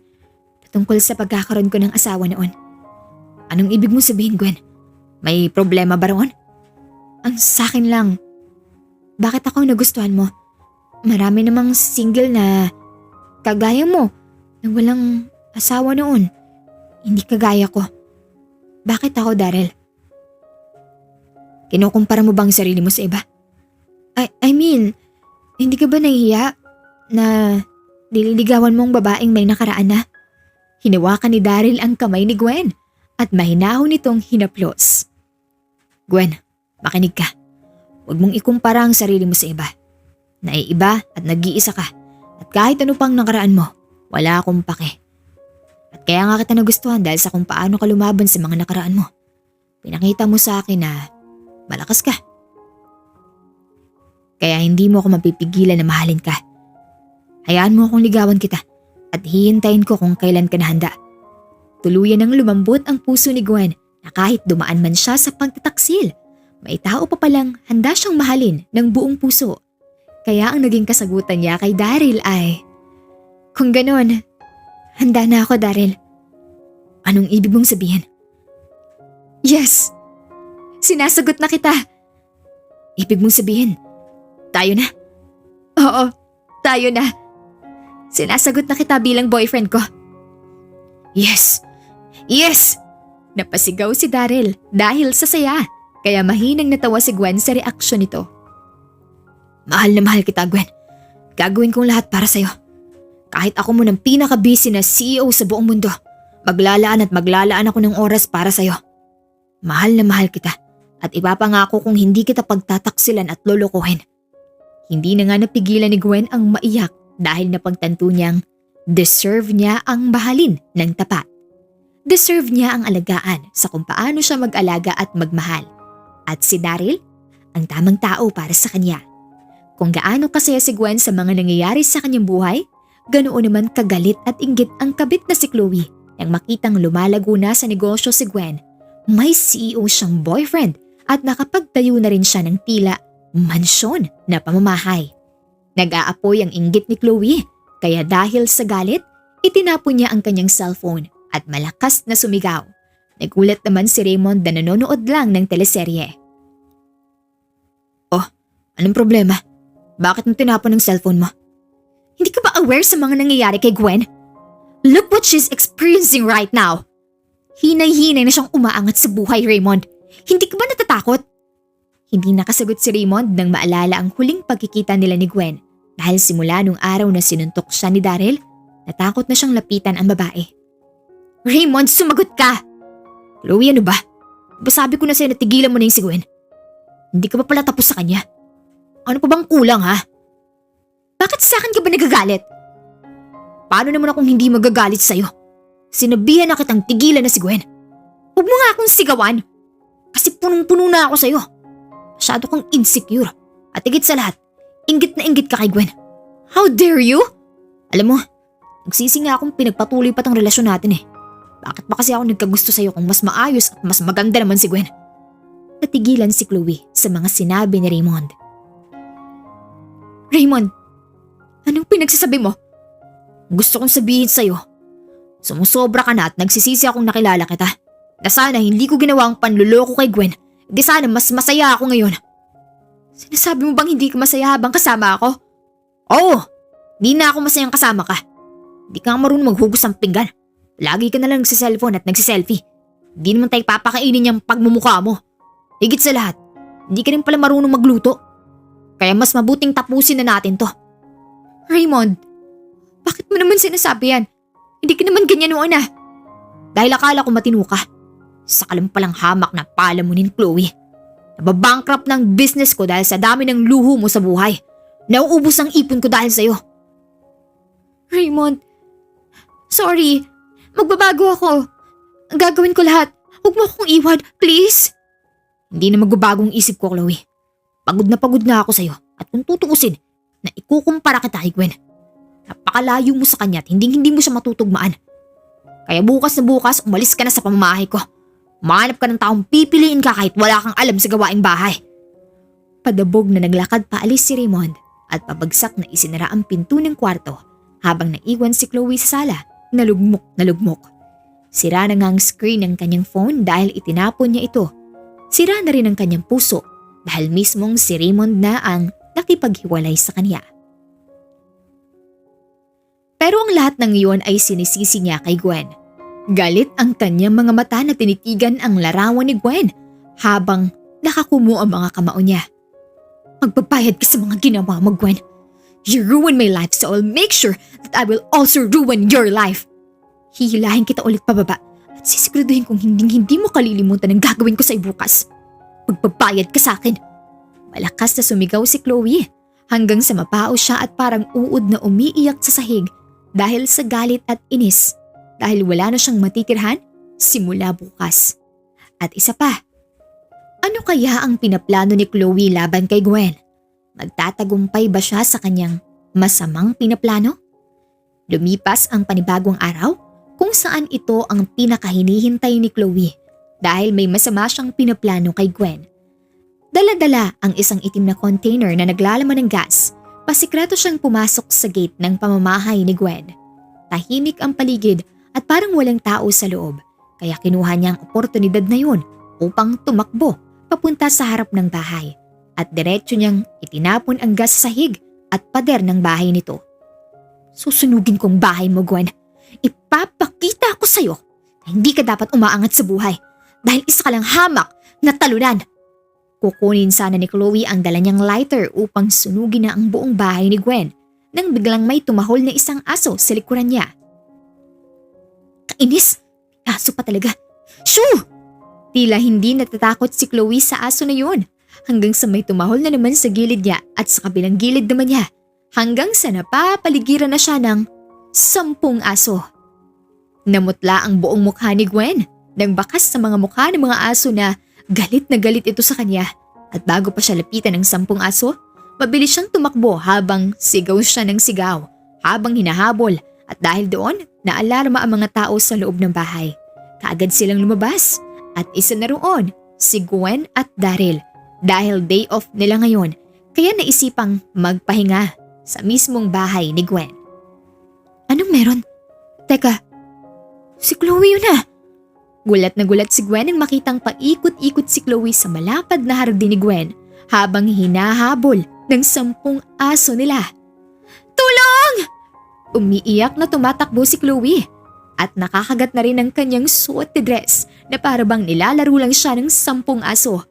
Patungkol sa pagkakaroon ko ng asawa noon. Anong ibig mo sabihin, Gwen? May problema ba roon? Ang sakin lang. Bakit ako nagustuhan mo? Marami namang single na kagaya mo na walang asawa noon. Hindi kagaya ko. Bakit ako, Daryl? Kinukumpara mo bang sarili mo sa iba? I mean, hindi ka ba nahihiya na nililigawan mong babaeng may nakaraan na? Hinawakan ni Daryl ang kamay ni Gwen at mahinahon nitong hinaplos. Gwen, makinig ka. Huwag mong ikumpara ang sarili mo sa iba. Naiiba at nag-iisa ka at kahit ano pang nakaraan mo, wala akong pake. At kaya nga kita nagustuhan dahil sa kung paano ka lumaban sa mga nakaraan mo. Pinakita mo sa akin na malakas ka. Kaya hindi mo ako mapipigilan na mahalin ka. Hayaan mo akong ligawan kita at hihintayin ko kung kailan ka nahanda. Tuluyan nang lumambot ang puso ni Gwen na kahit dumaan man siya sa pagtataksil, may tao pa palang handa siyang mahalin ng buong puso. Kaya ang naging kasagutan niya kay Daryl ay, kung ganon, handa na ako, Daryl. Anong ibig mong sabihin? Yes! Sinasagot na kita! Ibig mong sabihin, tayo na? Oo, tayo na. Sinasagot na kita bilang boyfriend ko. Yes! Yes! Napasigaw si Daryl dahil sa saya, kaya mahinang natawa si Gwen sa reaksyon nito. Mahal na mahal kita, Gwen. Gagawin kong lahat para sa'yo. Kahit ako mo ng pinaka-busy na CEO sa buong mundo, maglalaan ako ng oras para sa'yo. Mahal na mahal kita at ipapangako kong hindi kita pagtataksilan at lolokohin. Hindi na nga napigilan ni Gwen ang maiyak dahil napagtanto niyang deserve niya ang mahalin ng tapat. Deserve niya ang alagaan sa kung paano siya mag-alaga at magmahal. At si Daryl, ang tamang tao para sa kanya. Kung gaano kasaya si Gwen sa mga nangyayari sa kanyang buhay, ganoon naman kagalit at inggit ang kabit na si Chloe nang makitang lumalago na sa negosyo si Gwen. May CEO siyang boyfriend at nakapagtayo na rin siya ng tila mansyon na pamamahay. Nag-aapoy ang inggit ni Chloe kaya dahil sa galit, itinapon niya ang kanyang cellphone at malakas na sumigaw. Nagulat naman si Raymond na nanonood lang ng teleserye. Oh, anong problema? Bakit mo tinapon ang cellphone mo? Hindi ka ba aware sa mga nangyayari kay Gwen? Look what she's experiencing right now. Hinay-hinay na siyang umaangat sa buhay, Raymond. Hindi ka ba natatakot? Hindi nakasagot si Raymond nang maalala ang huling pagkikita nila ni Gwen dahil simula nung araw na sinuntok siya ni Daryl, natakot na siyang lapitan ang babae. Raymond, sumagot ka! Chloe, ano ba? Diba sabi ko na sa'yo na tigilan mo na yung si Gwen? Hindi ka pa pala tapos sa kanya? Ano pa bang kulang, ha? Bakit sa akin ka ba nagagalit? Paano naman akong hindi magagalit sa'yo? Sinabihan na kitang tigilan na si Gwen. Huwag mo nga akong sigawan. Kasi punong-puno na ako sa'yo. Masyado kang insecure. At higit sa lahat, inggit na inggit ka kay Gwen. How dare you? Alam mo, nagsisi nga akong pinagpatuloy pa tong relasyon natin eh. Bakit ba kasi ako nagkagusto sa'yo kung mas maayos at mas maganda naman si Gwen? Natigilan si Chloe sa mga sinabi ni Raymond. Raymond, anong pinagsasabi mo? Gusto kong sabihin sa'yo, sumusobra ka na at nagsisisi akong nakilala kita. Na sana hindi ko ginawa ang panluloko kay Gwen, di sana mas masaya ako ngayon. Sinasabi mo bang hindi ka masaya habang kasama ako? Oo, di na ako masayang kasama ka. Di ka marunong maghugas ng pinggan. Lagi ka na lang nagsiselfone at nagsiselfie. Di naman tayo papakainin yung pagmumukha mo. Higit sa lahat, hindi ka rin pala marunong magluto. Kaya mas mabuting tapusin na natin to. Raymond, bakit mo naman sinasabi yan? Hindi ka naman ganyan noon ah. Dahil akala ko matino ka. Saka lang palang hamak na palamunin, Chloe. Nababankrupt ng business ko dahil sa dami ng luho mo sa buhay. Nauubos ang ipon ko dahil sa'yo. Raymond, sorry. Magbabago ako. Gagawin ko lahat. Huwag mo akong iwan, please. Hindi na magbabagong isip ko, Chloe. Pagod na ako sa'yo at kung tutuusin na ikukumpara kita kay Gwen, napakalayo mo sa kanya at hindi mo siya matutugmaan. Kaya bukas na bukas, umalis ka na sa pamamahay ko. Mahanap ka ng taong pipiliin ka kahit wala kang alam sa gawaing bahay. Padabog na naglakad paalis si Raymond at pabagsak na isinara ang pinto ng kwarto habang naiwan si Chloe sa sala na lugmok. Sira na nga ang screen ng kanyang phone dahil itinapon niya ito. Sira na rin ang kanyang puso dahil mismong si Raymond na ang nakipaghiwalay sa kanya. Pero ang lahat ng iyon ay sinisisi niya kay Gwen. Galit ang kanyang mga mata na tinitigan ang larawan ni Gwen habang nakakumo ang mga kamao niya. Magbabayad ka sa mga ginawa mo, Gwen. You ruined my life, so I'll make sure that I will also ruin your life. Hihilahin kita ulit pababa at sisiguraduhin kong hindi mo kalilimutan ang gagawin ko sa bukas. Magbabayad ka sa akin. Malakas na sumigaw si Chloe hanggang sa mapao siya at parang uod na umiiyak sa sahig dahil sa galit at inis dahil wala na siyang matitirhan simula bukas. At isa pa, ano kaya ang pinaplano ni Chloe laban kay Gwen? Magtatagumpay ba siya sa kanyang masamang pinaplano? Lumipas ang panibagong araw kung saan ito ang pinakahinihintay ni Chloe dahil may masama siyang pinaplano kay Gwen. Dala-dala ang isang itim na container na naglalaman ng gas. Pasikreto siyang pumasok sa gate ng pamamahay ni Gwen. Tahimik ang paligid at parang walang tao sa loob kaya kinuha niya ang oportunidad na yun upang tumakbo papunta sa harap ng bahay at diretso niyang itinapon ang gas sa sahig at pader ng bahay nito. Susunugin kong bahay mo, Gwen. Ipapakita ko sa'yo na hindi ka dapat umaangat sa buhay dahil isa ka lang hamak na talunan. Kukunin sana ni Chloe ang dala niyang lighter upang sunugin na ang buong bahay ni Gwen nang biglang may tumahol na isang aso sa likuran niya. Kainis! Aso pa talaga. Shoo! Tila hindi natatakot si Chloe sa aso na yun hanggang sa may tumahol na naman sa gilid niya at sa kabilang gilid naman niya hanggang sa napapaligiran na siya ng 10 aso. Namutla ang buong mukha ni Gwen nang bakas sa mga mukha ng mga aso na galit na galit ito sa kanya at bago pa siya lapitan ng 10 aso, mabilis siyang tumakbo habang sigaw siya ng sigaw habang hinahabol at dahil doon naalarma ang mga tao sa loob ng bahay. Kaagad silang lumabas at isa na roon si Gwen at Daryl dahil day off nila ngayon kaya naisipang magpahinga sa mismong bahay ni Gwen. Anong meron? Teka, si Chloe yun ah! Gulat na gulat si Gwen nang makitang paikot-ikot si Chloe sa malapad na hardin ni Gwen habang hinahabol ng 10 aso nila. Tulong! Umiiyak na tumatakbo si Chloe at nakakagat na rin ang kanyang suot na dress na parabang nilalaro lang siya ng 10 aso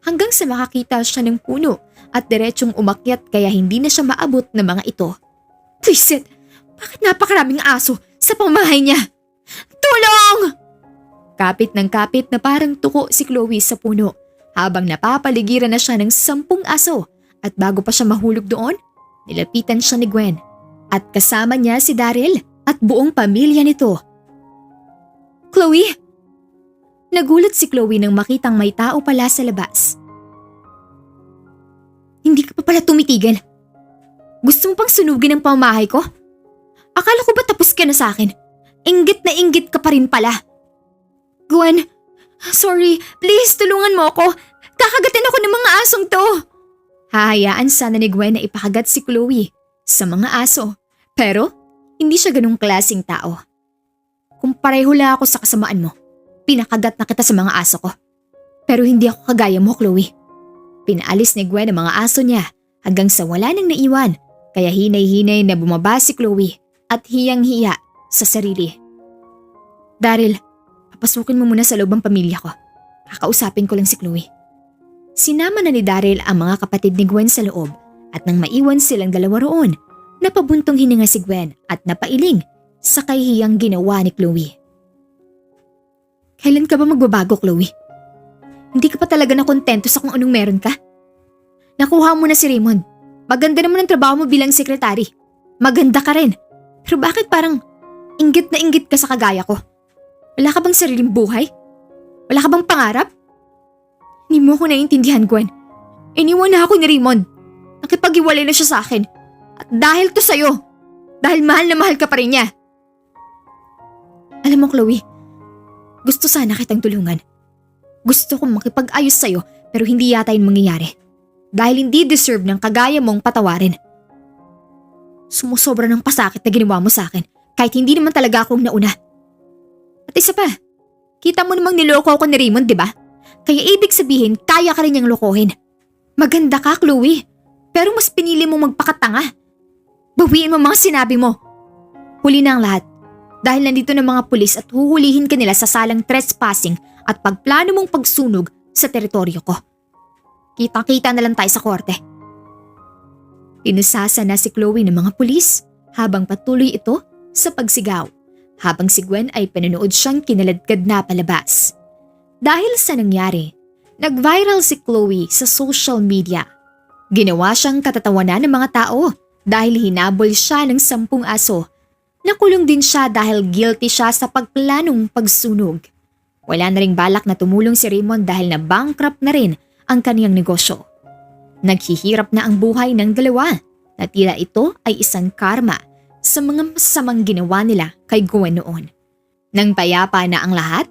hanggang sa makakita siya ng puno at diretsong umakyat kaya hindi na siya maabot ng mga ito. Twisit! Bakit napakaraming aso sa pamahay niya? Tulong! Kapit ng kapit na parang tuko si Chloe sa puno habang napapaligiran na siya ng 10 aso at bago pa siya mahulog doon, nilapitan siya ni Gwen at kasama niya si Daryl at buong pamilya nito. Chloe! Nagulat si Chloe nang makitang may tao pala sa labas. Hindi ka pa pala tumitigil. Gusto mo pang sunugin ang pamahay ko? Akala ko ba tapos ka na sa akin? Inggit na inggit ka pa rin pala. Gwen, sorry, please tulungan mo ako. Kakagatin ako ng mga asong to. Hahayaan sana ni Gwen na ipakagat si Chloe sa mga aso. Pero hindi siya ganung klaseng tao. Kung pareho lang ako sa kasamaan mo, pinakagat na kita sa mga aso ko. Pero hindi ako kagaya mo, Chloe. Pinaalis ni Gwen ang mga aso niya hanggang sa wala nang naiwan. Kaya hinay-hinay na bumaba si Chloe at hiyang-hiya sa sarili. Daryl, papasukin mo muna sa loob ang pamilya ko. Kakausapin ko lang si Chloe. Sinama na ni Daryl ang mga kapatid ni Gwen sa loob at nang maiwan silang dalawa roon, napabuntong hininga si Gwen at napailing sa kahihiyang ginawa ni Chloe. Kailan ka ba magbabago, Chloe? Hindi ka pa talaga nakontento sa kung anong meron ka? Nakuha mo na si Raymond. Maganda naman ang trabaho mo bilang sekretary. Maganda ka rin. Pero bakit parang inggit na inggit ka sa kagaya ko? Wala ka bang sariling buhay? Wala ka bang pangarap? Hindi mo ako naiintindihan, Gwen. Iniwan na ako ni Raymond. Nakipag-iwalay na siya sa akin. At dahil to sa'yo. Dahil mahal na mahal ka pa rin niya. Alam mo, Chloe, gusto sana kitang tulungan. Gusto kong makipag-ayos sa'yo pero hindi yata yun mangyayari. Dahil hindi deserve ng kagaya mong patawarin. Sumusobra ng pasakit na ginawa mo sa akin kahit hindi naman talaga akong nauna. At isa pa, kita mo namang niloko ako ni Raymond, di ba? Kaya ibig sabihin, kaya ka rin niyang lokohin. Maganda ka, Chloe. Pero mas pinili mong magpakatanga. Bawiin mo mga sinabi mo. Huli na ang lahat. Dahil nandito ng mga pulis at huhulihin ka nila sa salang trespassing at pagplano mong pagsunog sa teritoryo ko. Kita-kita na lang tayo sa korte. Pinusasa na si Chloe ng mga pulis habang patuloy ito sa pagsigaw. Habang si Gwen ay pinanood siyang kinaladkad na palabas. Dahil sa nangyari, nag-viral si Chloe sa social media. Ginawa siyang katatawanan ng mga tao dahil hinabol siya ng 10 aso. Nakulong din siya dahil guilty siya sa pagplanong pagsunog. Wala na ring balak na tumulong si Raymond dahil na bankrupt na rin ang kaniyang negosyo. Naghihirap na ang buhay ng dalawa na tila ito ay isang karma sa mga masamang ginawa nila kay Gwen noon. Nang payapa na ang lahat,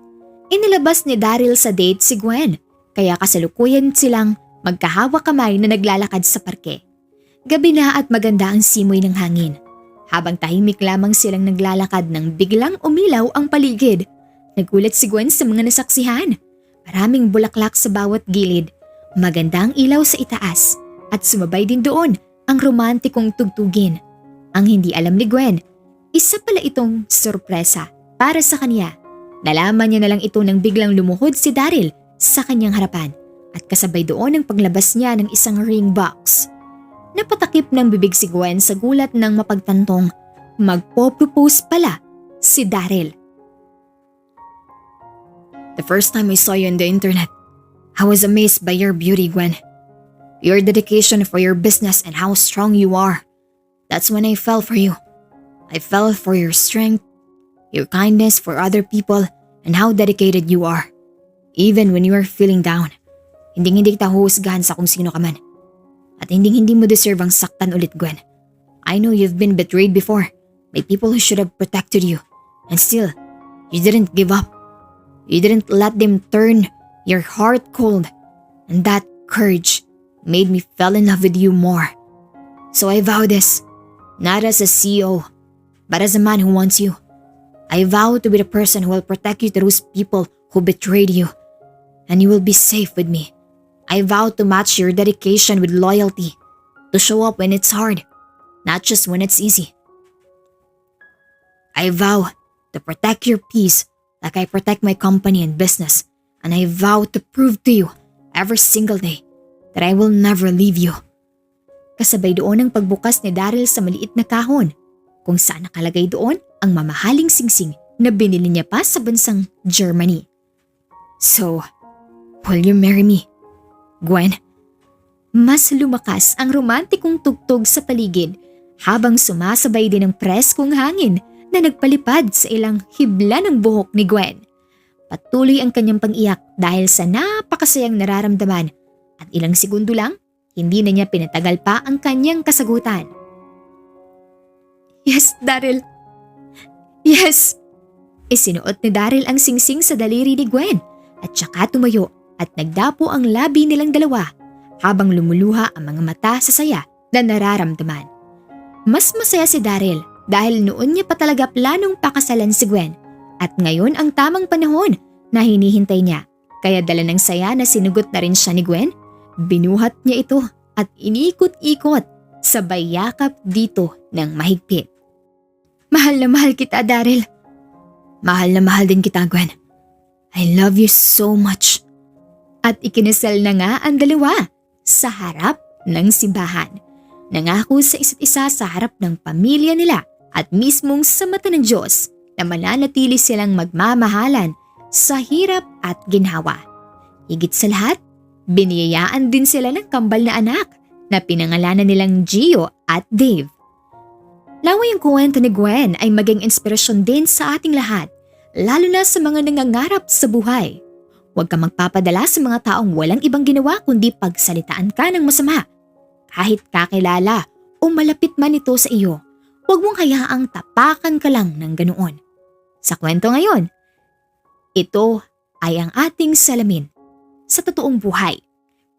inilabas ni Daryl sa date si Gwen kaya kasalukuyan silang magkahawak kamay na naglalakad sa parke. Gabi na at maganda ang simoy ng hangin. Habang tahimik lamang silang naglalakad nang biglang umilaw ang paligid. Nagulat si Gwen sa mga nasaksihan. Maraming bulaklak sa bawat gilid. Magandang ilaw sa itaas at sumabay din doon ang romantikong tugtugin. Ang hindi alam ni Gwen, isa pala itong sorpresa para sa kanya. Nalaman niya na lang ito nang biglang lumuhod si Daryl sa kanyang harapan at kasabay doon ang paglabas niya ng isang ring box. Napatakip ng bibig si Gwen sa gulat ng mapagtantong magpo-propose pala si Daryl. The first time I saw you on the internet, I was amazed by your beauty, Gwen. Your dedication for your business and how strong you are. That's when I fell for you. I fell for your strength, your kindness for other people, and how dedicated you are. Even when you are feeling down, hindi kita huhusgahan sa kung sino ka man. At hindi mo deserve ang saktan ulit, Gwen. I know you've been betrayed before by people who should have protected you. And still, you didn't give up. You didn't let them turn your heart cold. And that courage made me fall in love with you more. So I vow this, not as a CEO, but as a man who wants you. I vow to be the person who will protect you to those people who betrayed you. And you will be safe with me. I vow to match your dedication with loyalty, to show up when it's hard, not just when it's easy. I vow to protect your peace like I protect my company and business, and I vow to prove to you every single day that I will never leave you. Kasabay doon ang pagbukas ni Daryl sa maliit na kahon, kung saan nakalagay doon ang mamahaling singsing na binili niya pa sa bansang Germany. So, will you marry me, Gwen? Mas lumakas ang romantikong tugtog sa paligid habang sumasabay din ang preskong hangin na nagpalipad sa ilang hibla ng buhok ni Gwen. Patuloy ang kanyang pang-iyak dahil sa napakasayang nararamdaman at ilang segundo lang, hindi na niya pinatagal pa ang kanyang kasagutan. Yes, Daryl. Yes! Isinuot ni Daryl ang singsing sa daliri ni Gwen at saka tumayo at nagdapo ang labi nilang dalawa habang lumuluha ang mga mata sa saya na nararamdaman. Mas masaya si Daryl dahil noon niya pa talaga planong pakasalan si Gwen at ngayon ang tamang panahon na hinihintay niya. Kaya dala ng saya na sinugot na rin siya ni Gwen, binuhat niya ito at inikot-ikot sabay yakap dito ng mahigpit. Mahal na mahal kita, Daryl. Mahal na mahal din kita, Gwen. I love you so much. At ikinasal na nga ang dalawa sa harap ng simbahan. Nangako sa isa't isa sa harap ng pamilya nila at mismong sa mata ng Diyos na mananatili silang magmamahalan sa hirap at ginhawa. Higit sa lahat, biniyayaan din sila ng kambal na anak na pinangalanan nilang Gio at Dave. Naway ang kwento ni Gwen ay maging inspirasyon din sa ating lahat, lalo na sa mga nangangarap sa buhay. Huwag kang magpapadala sa mga taong walang ibang ginawa kundi pagsalitaan ka ng masama. Kahit kakilala o malapit man ito sa iyo, huwag mong hayaang tapakan ka lang ng ganoon. Sa kwento ngayon, ito ay ang ating salamin. Sa totoong buhay,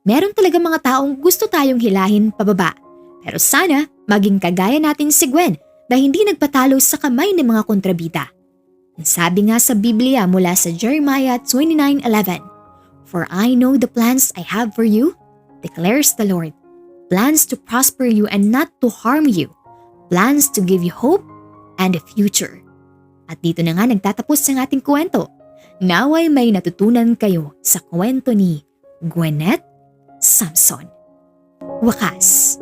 meron talaga mga taong gusto tayong hilahin pababa. Pero sana maging kagaya natin si Gwen na hindi nagpatalo sa kamay ng mga kontrabida. Sabi nga sa Biblia mula sa Jeremiah 29:11, For I know the plans I have for you, declares the Lord, plans to prosper you and not to harm you, plans to give you hope and a future. At dito na nga nagtatapos ang ating kwento. Naway may natutunan kayo sa kwento ni Gwyneth Samson. Wakas.